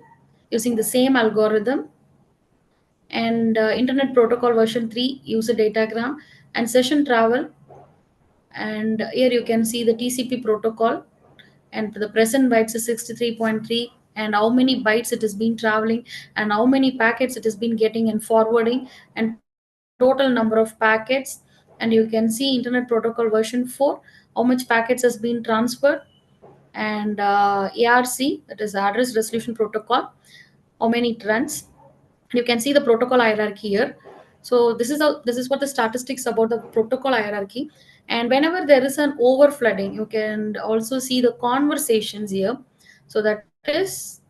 using the same algorithm. And Internet Protocol version 3 user datagram and session travel. And here you can see the TCP protocol, and the present bytes is 63.3, and how many bytes it has been traveling, and how many packets it has been getting and forwarding, and total number of packets. And you can see Internet Protocol version 4, how much packets has been transferred, and ARC, that is Address Resolution Protocol, how many it runs. You can see the protocol hierarchy here. So this is what the statistics about the protocol hierarchy. And whenever there is an overflooding, you can also see the conversations here. So that is,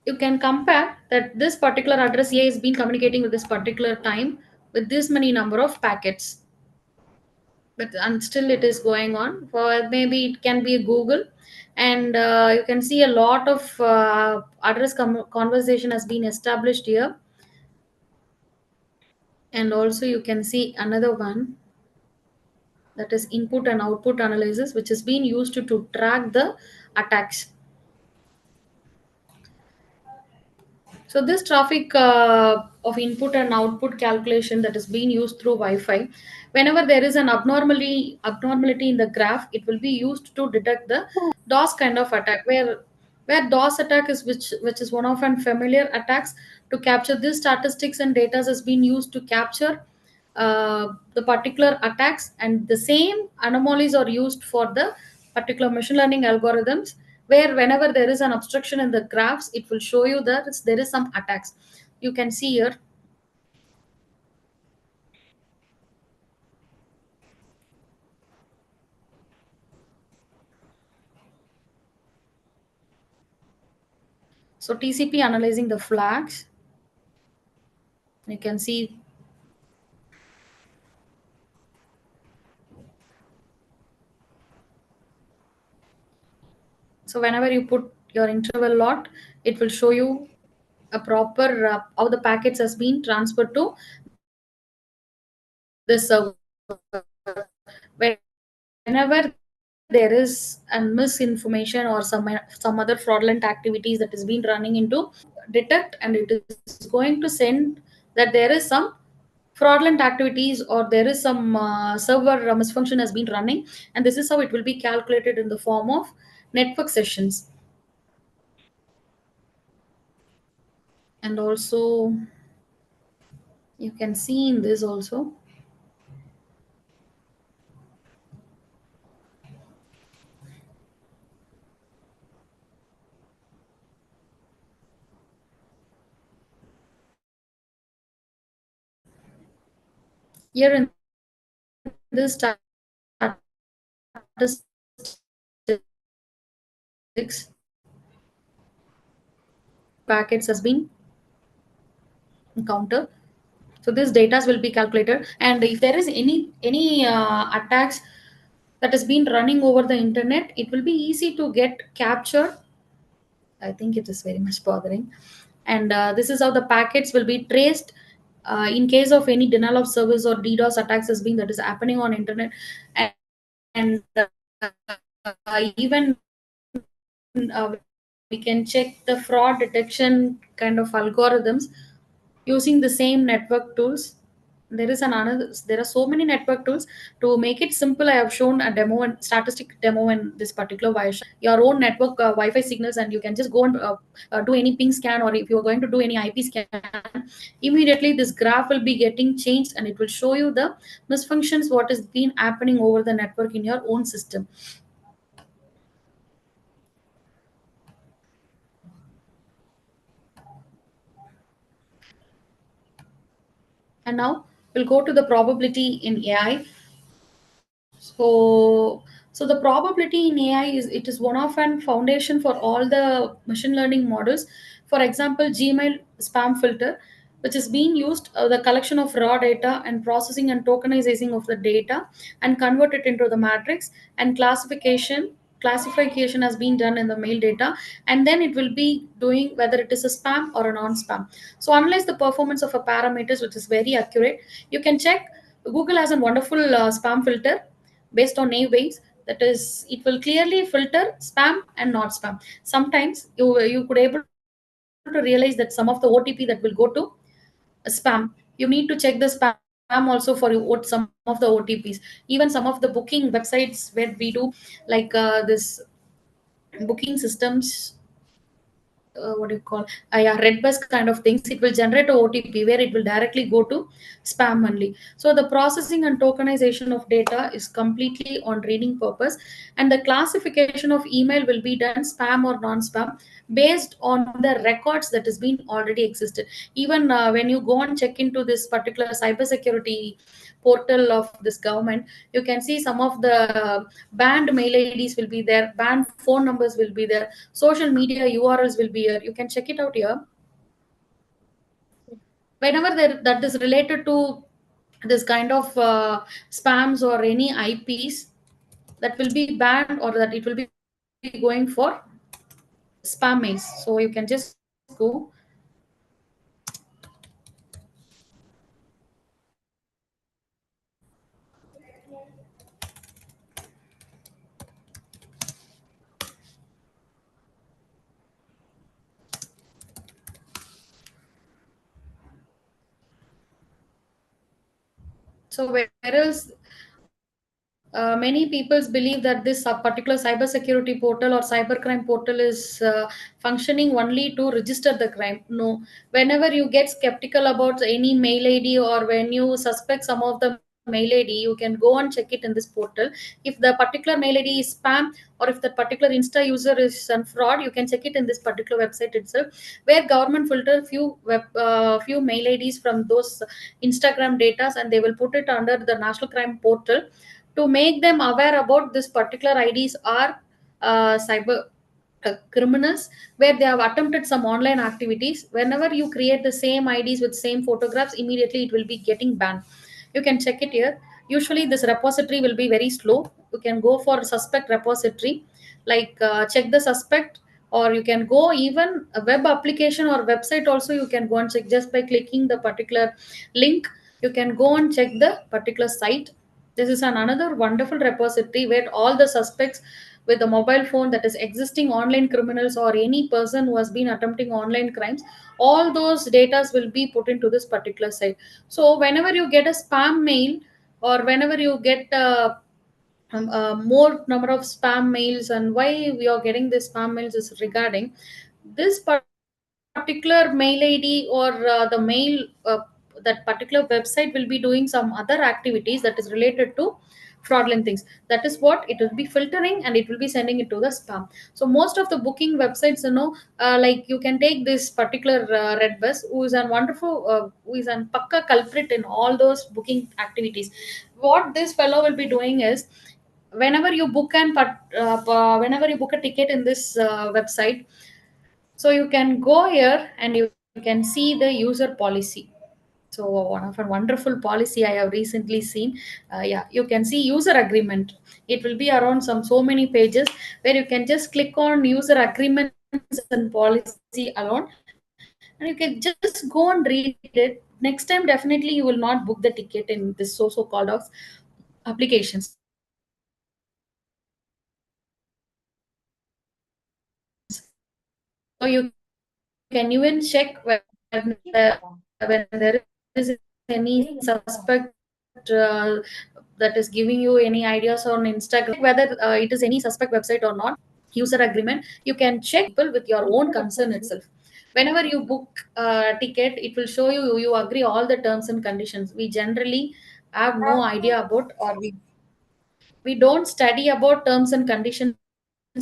you can compare that this particular address A is being communicating with this particular time with this many number of packets, but and still it is going on. For maybe it can be a Google, and you can see a lot of conversation has been established here. And also you can see another one, that is input and output analysis, which is being used to track the attacks. So this traffic of input and output calculation that is being used through Wi-Fi, whenever there is an abnormality in the graph, it will be used to detect the DOS kind of attack, where DOS attack is which is one of an familiar attacks. To capture these statistics and data has been used to capture the particular attacks, and the same anomalies are used for the particular machine learning algorithms, where whenever there is an obstruction in the graphs, it will show you that there is some attacks. You can see here. So TCP analyzing the flags, you can see. So whenever you put your interval lot, it will show you a proper how the packets has been transferred to this server. Whenever there is a misinformation or some other fraudulent activities that is being running into, detect, and it is going to send that there is some fraudulent activities or there is some server misfunction has been running, and this is how it will be calculated in the form of network sessions. And also you can see in this also, here in this statistics, packets has been encountered. So this data will be calculated, and if there is any attacks that has been running over the internet, it will be easy to get captured. I think it is very much bothering. And this is how the packets will be traced in case of any denial of service or DDoS attacks has been that is happening on internet. And even we can check the fraud detection kind of algorithms using the same network tools. There are so many network tools. To make it simple, I have shown a demo and statistic demo in this particular version. Your own network wi-fi signals, and you can just go and do any ping scan, or if you're going to do any IP scan, immediately this graph will be getting changed, and it will show you the misfunctions what has been happening over the network in your own system. And now we'll go to the probability in AI. So the probability in AI is one of an foundation for all the machine learning models. For example, Gmail spam filter, which is being used the collection of raw data and processing and tokenizing of the data and convert it into the matrix, and classification has been done in the mail data, and then it will be doing whether it is a spam or a non-spam. So analyze the performance of a parameters which is very accurate. You can check. Google has a wonderful spam filter based on name base, that is it will clearly filter spam and not spam. Sometimes you could able to realize that some of the OTP that will go to spam, you need to check the spam also for you some of the OTPs. Even some of the booking websites where we do like this booking systems, what do you call, yeah, red bus kind of things, it will generate a OTP where it will directly go to spam only. So the processing and tokenization of data is completely on reading purpose, and the classification of email will be done spam or non-spam based on the records that has been already existed. Even when you go and check into this particular cybersecurity portal of this government, you can see some of the banned mail IDs will be there, banned phone numbers will be there, social media URLs will be here. You can check it out here. Whenever that is related to this kind of spams or any IPs, that will be banned, or that it will be going for spam mails. So you can just go. So whereas many people believe that this particular cybersecurity portal or cybercrime portal is functioning only to register the crime. No, whenever you get skeptical about any mail ID, or when you suspect some of the mail ID, you can go and check it in this portal. If the particular mail ID is spam, or if that particular Insta user is some fraud, you can check it in this particular website itself, where government filter few mail IDs from those Instagram data, and they will put it under the national crime portal to make them aware about this particular IDs are cyber criminals, where they have attempted some online activities. Whenever you create the same IDs with same photographs, immediately it will be getting banned. You can check it here. Usually this repository will be very slow. You can go for suspect repository, like check the suspect, or you can go even a web application or website also, you can go and check just by clicking the particular link. You can go and check the particular site. This is another wonderful repository where all the suspects with a mobile phone, that is existing online criminals or any person who has been attempting online crimes, all those data will be put into this particular site. So whenever you get a spam mail, or whenever you get more number of spam mails, and why we are getting this spam mails is regarding this particular mail ID, or that particular website will be doing some other activities that is related to fraudulent things. That is what it will be filtering, and it will be sending it to the spam. So most of the booking websites, like you can take this particular Redbus, who is a wonderful who is an pakka culprit in all those booking activities. What this fellow will be doing is, whenever you book a ticket in this website, so you can go here and you can see the user policy. So one of a wonderful policy I have recently seen. Yeah, you can see user agreement. It will be around so many pages, where you can just click on user agreements and policy alone, and you can just go and read it. Next time definitely you will not book the ticket in this so called of applications. So you can even check whether there is any when there is any fraud, or when there is any any suspect that is giving you any ideas on Instagram, whether it is any suspect website or not, user agreement, you can check people with your own consent itself. Whenever you book a ticket, it will show you agree all the terms and conditions. We generally have no idea about, or we don't study about terms and conditions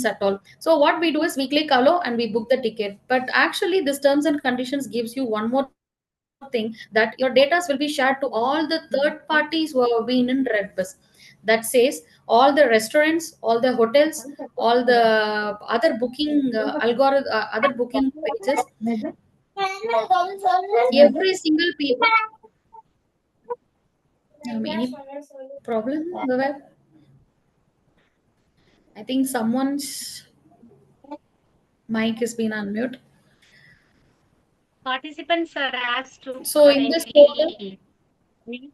at all. So what we do is we click allow and we book the ticket, but actually this terms and conditions gives you one more thing, that your data will be shared to all the third parties who have been in red bus. That says all the restaurants, all the hotels, all the other booking other booking pages, every single people. Any problem in the web? I think someone's mic has been unmute. Participants are asked to So in this portal, kindly.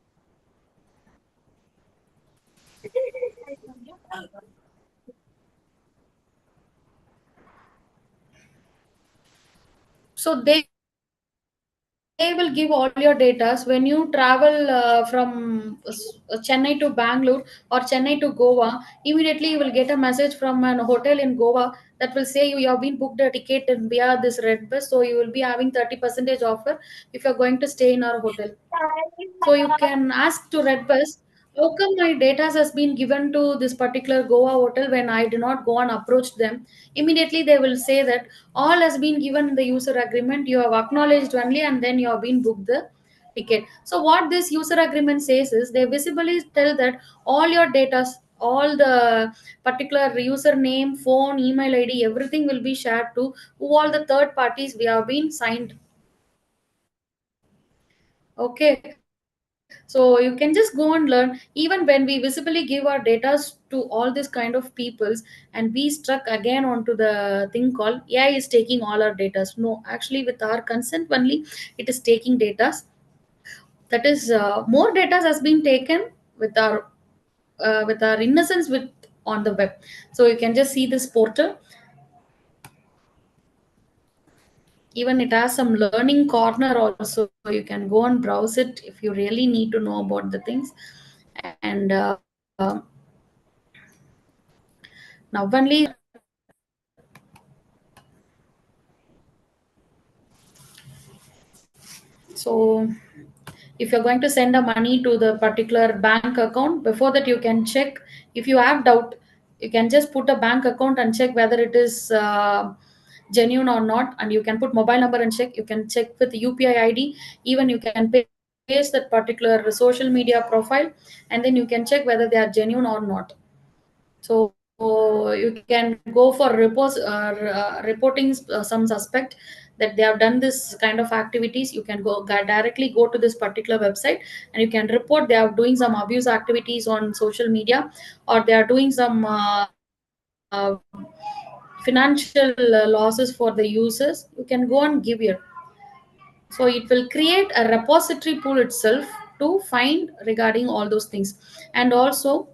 so they will give all your data when you travel from Chennai to Bangalore or Chennai to Goa. Immediately you will get a message from an hotel in Goa that will say you have been booked a ticket in via this red bus, so you will be having 30% offer if you're going to stay in our hotel. So you can ask to red bus, how come my data has been given to this particular Goa hotel when I do not go and approach them? Immediately they will say that all has been given in the user agreement. You have acknowledged only, and then you have been booked the ticket. So what this user agreement says is they visibly tell that all your data, all the particular username, phone, email ID, everything will be shared to who all the third parties we have been signed. Okay, so you can just go and learn. Even when we visibly give our data to all this kind of peoples, and we struck again onto the thing called AI is taking all our data. No, actually, with our consent only, it is taking data. That is, more data has been taken with our innocence with on the web. So you can just see this portal. Even it has some learning corner also. You can go and browse it if you really need to know about the things. And now only so if you're going to send a money to the particular bank account, before that you can check. If you have doubt, you can just put a bank account and check whether it is genuine or not, and you can put mobile number and check. You can check with UPI ID. Even you can paste that particular social media profile, and then you can check whether they are genuine or not. So you can go for reporting some suspect that they have done this kind of activities. You can directly go to this particular website, and you can report they are doing some abuse activities on social media, or they are doing some financial losses for the users. You can go and give your. So it will create a repository pool itself to find regarding all those things. And also,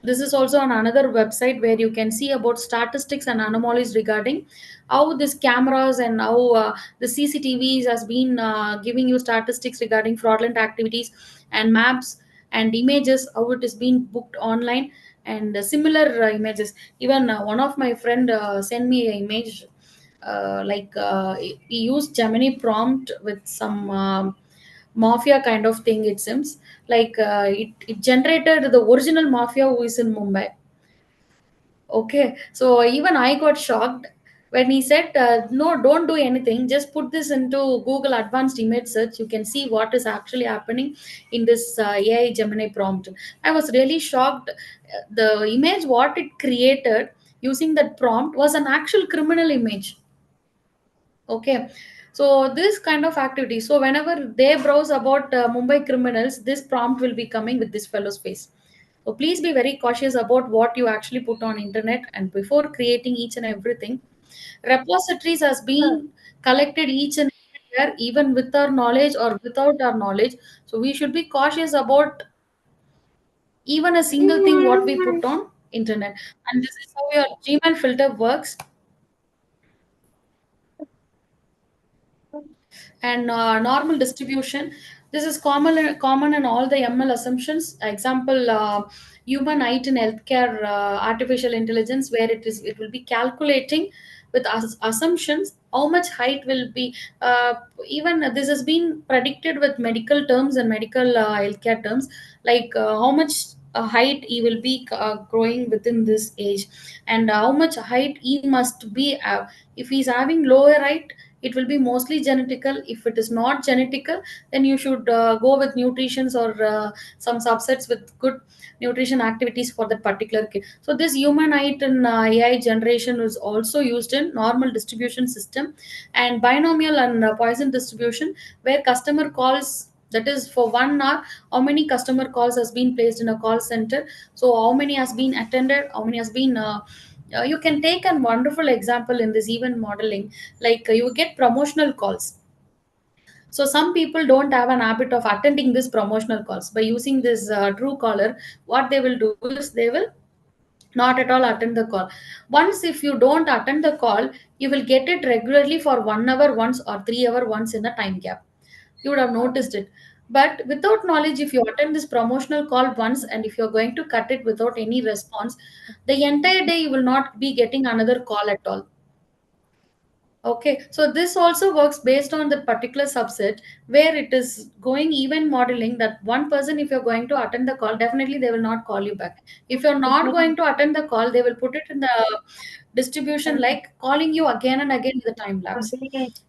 this is also on another website where you can see about statistics and anomalies regarding how this cameras and how the CCTVs has been giving you statistics regarding fraudulent activities, and maps and images, how it is being booked online, and similar images. Even one of my friend sent me an image, he used Gemini prompt with some mafia kind of thing, it seems. It generated the original mafia who is in Mumbai. Okay, so even I got shocked when he said, "No, don't do anything. Just put this into Google Advanced Image Search. You can see what is actually happening in this AI Gemini prompt." I was really shocked. The image what it created using that prompt was an actual criminal image. Okay, so this kind of activity. So whenever they browse about Mumbai criminals, this prompt will be coming with this fellow's face. So please be very cautious about what you actually put on internet, and before creating each and everything, repositories has been collected each and everywhere, even with our knowledge or without our knowledge. So we should be cautious about even a single thing what we put on internet. And this is how your Gmail filter works. And normal distribution. This is common in all the ML assumptions. Example, human height in healthcare, artificial intelligence, where it will be calculating with assumptions how much height will be. Uh, Even this has been predicted with medical terms and medical healthcare terms, like how much height he will be growing within this age, and how much height he must be. If he's having lower height, it will be mostly genetical. If it is not genetical, then you should go with nutritions or some subsets with good nutrition activities for that particular kid. So this human height and AI generation is also used in normal distribution system, and binomial and Poisson distribution, where customer calls, that is for 1 hour, how many customer calls has been placed in a call center, so how many has been attended, how many has been you can take a wonderful example in this event modeling, like you get promotional calls. So some people don't have an habit of attending this promotional calls. By using this true caller, what they will do is they will not at all attend the call. Once if you don't attend the call, you will get it regularly for 1 hour once or 3 hour once in a time gap. You would have noticed it. But without knowledge, if you attend this promotional call once and if you're going to cut it without any response, the entire day you will not be getting another call at all. Okay, so this also works based on the particular subset, where it is going even modeling that one person, if you're going to attend the call, definitely they will not call you back. If you're not going to attend the call, they will put it in the distribution like calling you again and again with the time lapse.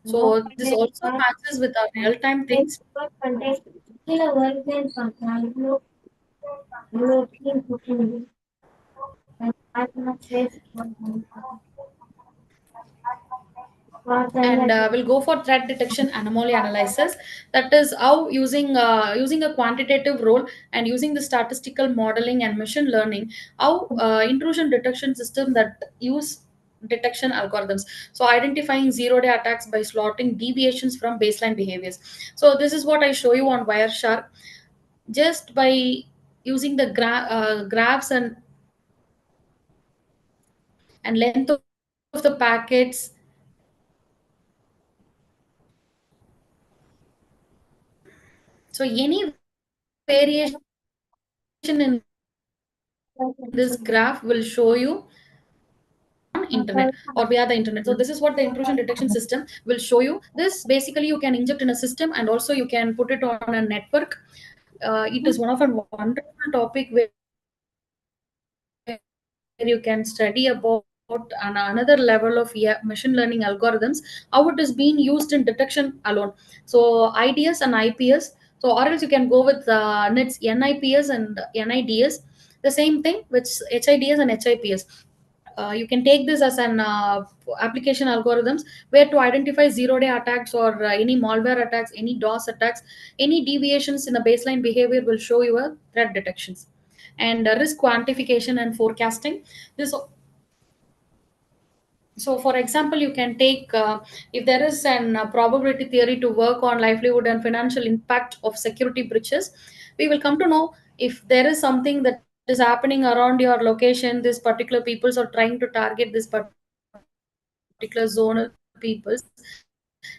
So this also matches with our real time things. And we'll go for threat detection anomaly analysis. That is how using a quantitative role and using the statistical modeling and machine learning, how intrusion detection system that use detection algorithms, so identifying zero day attacks by slotting deviations from baseline behaviors. So this is what I show you on Wireshark. Just by using the graphs and length of the packets. So any variation in this graph will show you on internet or via the internet. So this is what the intrusion detection system will show you. This basically you can inject in a system, and also you can put it on a network. It is one of a wonderful topic where you can study about another level of machine learning algorithms, how it is being used in detection alone. So IDS and IPS, so or else you can go with NIPS and NIDS. The same thing which HIDS and HIPS. You can take this as an application algorithms, where to identify zero day attacks or any malware attacks, any DOS attacks, any deviations in the baseline behavior will show you a threat detections. And risk quantification and forecasting. This So, for example, you can take if there is an probability theory to work on livelihood and financial impact of security breaches, we will come to know if there is something that is happening around your location. These particular peoples are trying to target this particular zonal peoples.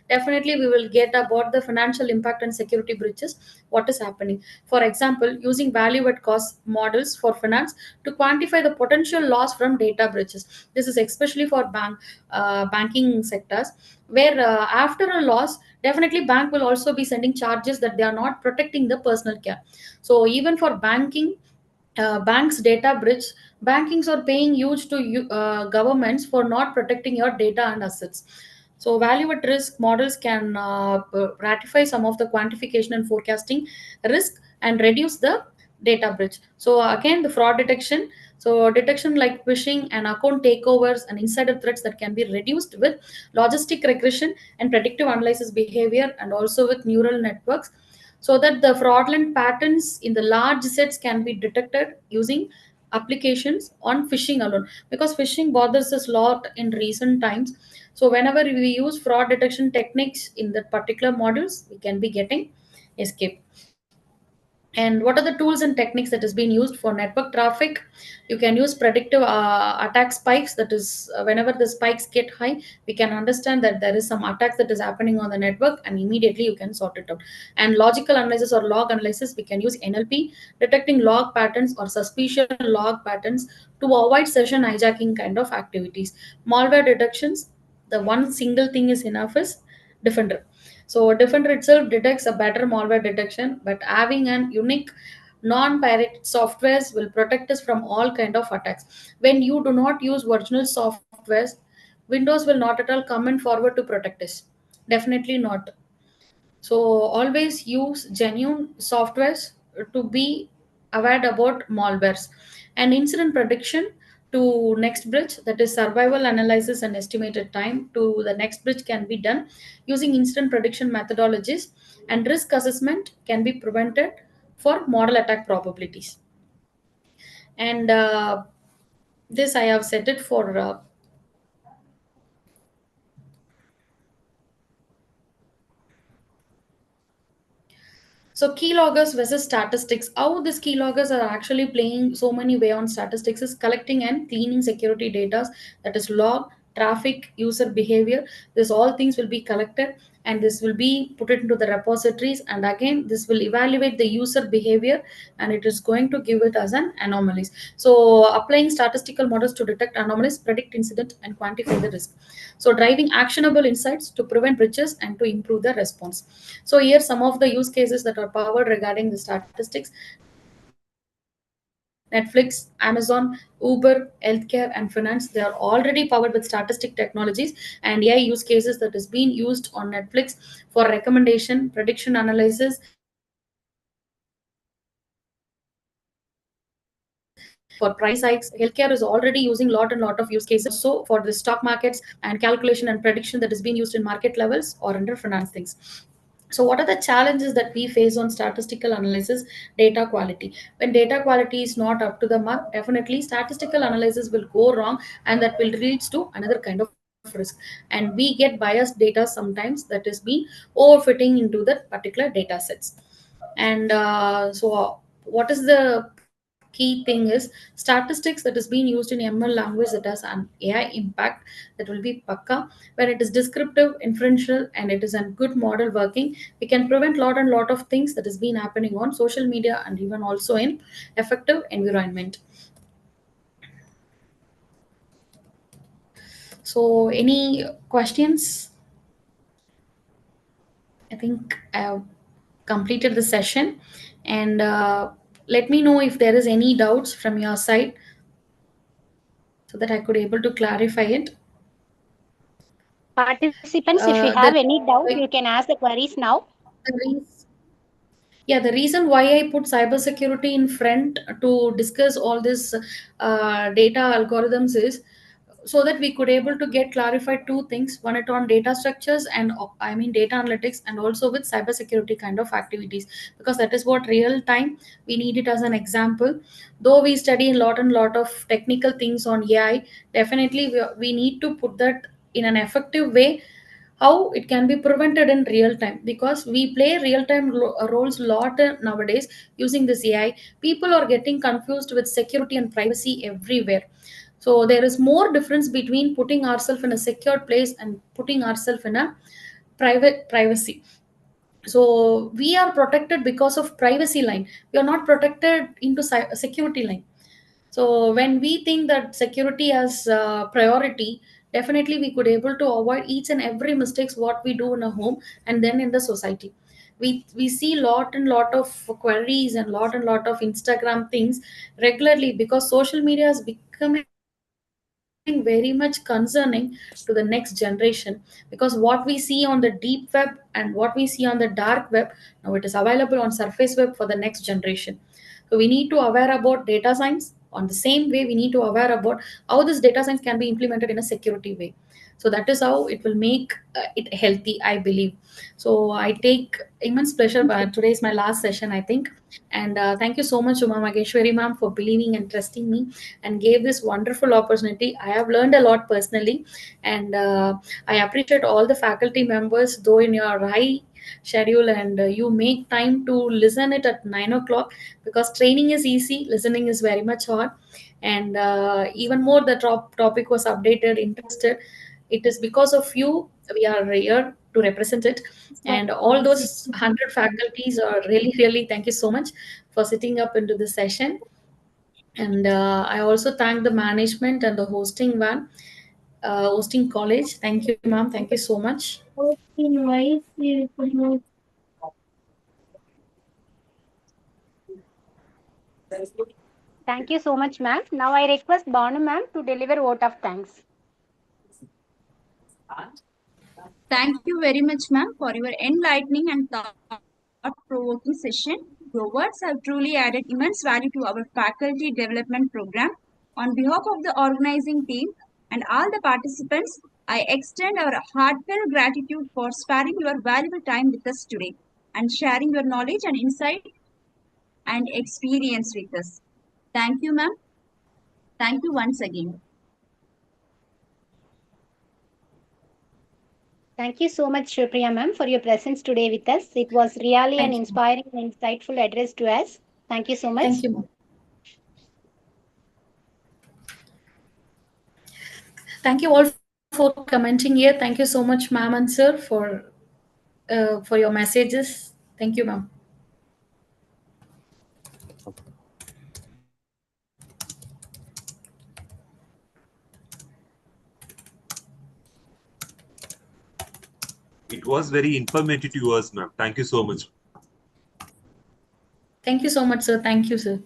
Definitely, we will get about the financial impact and security breaches. What is happening? For example, using value at cost models for finance to quantify the potential loss from data breaches. This is especially for banking sectors, where after a loss, definitely bank will also be sending charges that they are not protecting the personal care. So even for banks data bridge, bankings are paying huge to governments for not protecting your data and assets. So value at risk models can ratify some of the quantification and forecasting risk and reduce the data bridge. So again, the fraud detection, so detection like phishing and account takeovers and insider threats that can be reduced with logistic regression and predictive analysis behavior, and also with neural networks, so that the fraudulent patterns in the large sets can be detected using applications on phishing alone, because phishing bothers us a lot in recent times. So whenever we use fraud detection techniques in that particular modules, we can be getting escape. And what are the tools and techniques that is being used for network traffic? You can use predictive attack spikes. That is, whenever the spikes get high, we can understand that there is some attacks that is happening on the network, and immediately you can sort it out. And logical analysis or log analysis, we can use NLP, detecting log patterns or suspicious log patterns to avoid session hijacking kind of activities. Malware detections, the one single thing is enough is Defender. So Defender itself detects a better malware detection, but having an unique non-pirate softwares will protect us from all kind of attacks. When you do not use original softwares, Windows will not at all come in forward to protect us. Definitely not. So always use genuine softwares to be aware about malwares. And incident prediction to next bridge, that is survival analysis and estimated time to the next bridge, can be done using incident prediction methodologies, and risk assessment can be prevented for model attack probabilities. And this I have set it for so keyloggers versus statistics. How these keyloggers are actually playing so many way on statistics is collecting and cleaning security data, that is log, traffic, user behavior. This all things will be collected, and this will be put into the repositories, and again this will evaluate the user behavior, and it is going to give it as an anomalies. So applying statistical models to detect anomalies, predict incident, and quantify the risk. So driving actionable insights to prevent breaches and to improve the response. So here some of the use cases that are powered regarding the statistics: Netflix, Amazon, Uber, healthcare, and finance. They are already powered with statistic technologies and AI use cases that is being used on Netflix for recommendation, prediction analysis, and for price hikes. Healthcare is already using lot of use cases also for the stock markets and calculation and prediction that is being used in market levels or under finance things. So what are the challenges that we face on statistical analysis? Data quality. When data quality is not up to the mark, definitely statistical analysis will go wrong, and that will lead to another kind of risk. And we get biased data sometimes that is being overfitting into that particular data sets. And what is the key thing is statistics that is being used in ML language that has an AI impact, that will be pakka. When it is descriptive, inferential, and it is a good model working, we can prevent lot of things that has been happening on social media and even also in effective environment. So any questions? I think I have completed the session, and let me know if there is any doubts from your side so that I could able to clarify it. Participants, if you The have any doubt, you can ask the queries now. the reason Yeah, the reason why I put cybersecurity in front to discuss all this data algorithms is so that we could able to get clarified two things: one, it on data structures, and I mean data analytics, and also with cybersecurity kind of activities, because that is what real time we need it as an example. Though we study a lot and lot of technical things on AI, definitely we need to put that in an effective way, how it can be prevented in real time, because we play real time roles lot nowadays using this AI. People are getting confused with security and privacy everywhere. So there is more difference between putting ourselves in a secure place and putting ourselves in a private privacy. So we are protected because of privacy line, we are not protected into security line. So when we think that security as priority, definitely we could able to avoid each and every mistakes what we do in a home and then in the society. We see lot and lot of queries and lot of Instagram things regularly, because social media is becoming very much concerning to the next generation. Because what we see on the deep web and what we see on the dark web, now it is available on surface web for the next generation. So we need to aware about data science. On the same way, we need to aware about how this data science can be implemented in a security way. So that is how it will make it healthy, I believe. So I take immense pleasure. Today is my last session, I think. And thank you so much, Uma Mageshwari ma'am, for believing and trusting me and gave this wonderful opportunity. I have learned a lot personally, and I appreciate all the faculty members, though in your high schedule and you make time to listen it at 9 o'clock, because training is easy, listening is very much hard. And even more, the topic was updated, interested. It is because of you we are here to represent it. And all those 100 faculties are really, really, thank you so much for sitting up into this session. And I also thank the management and the hosting college. Thank you, ma'am. Thank you so much. Thank you so much, ma'am. Now I request Banu ma'am to deliver vote of thanks. Thank you very much, ma'am, for your enlightening and thought-provoking session. Your words have truly added immense value to our faculty development program. On behalf of the organizing team and all the participants, I extend our heartfelt gratitude for sparing your valuable time with us today and sharing your knowledge and insight and experience with us. Thank you, ma'am. Thank you once again. Thank you so much, Shripriya ma'am, for your presence today with us. It was really an Thank you. inspiring and insightful address to us. Thank you so much. Thank you, ma'am. Thank you all for commenting here. Thank you so much, ma'am and sir, for your messages. Thank you, ma'am. It was very informative to us, ma'am. Thank you so much. Thank you so much, sir. Thank you, sir.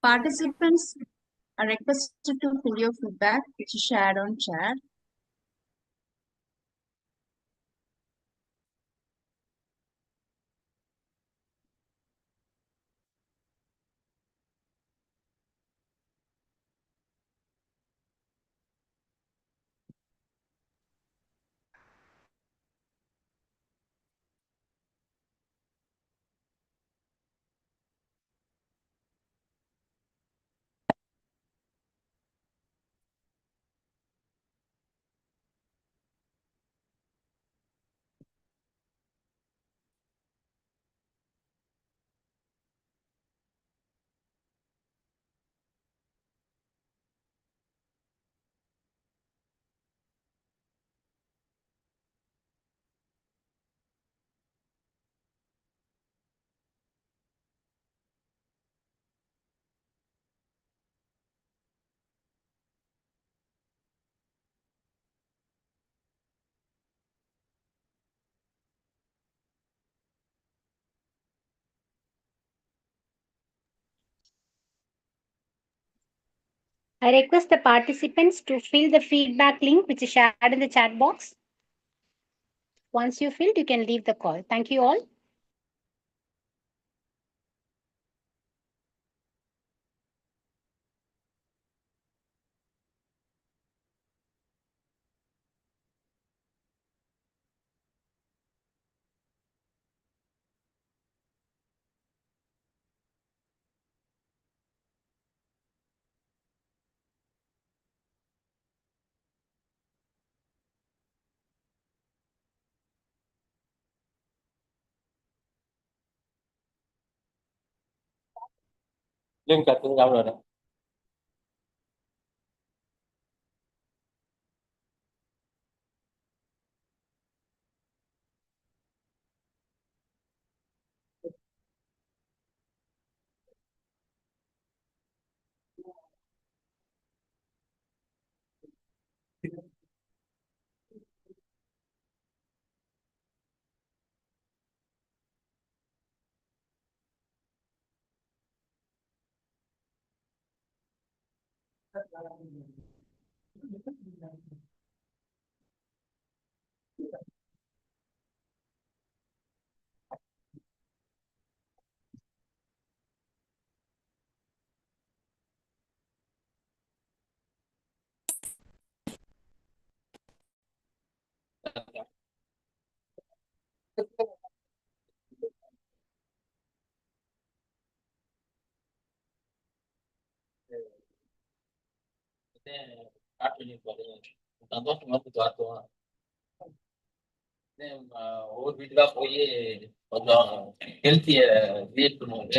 Participants are requested to fill your feedback, which is shared on chat. I request the participants to fill the feedback link which is shared in the chat box. Once you filled, you can leave the call. Thank you all. Liên kết với nhau rồi đó. சந்தோஷமா இருந்து பார்த்தோம். ஒவ்வொரு வீட்டுக்கா போய் கொஞ்சம் ஹெல்த்திய create பண்ணுவாங்க.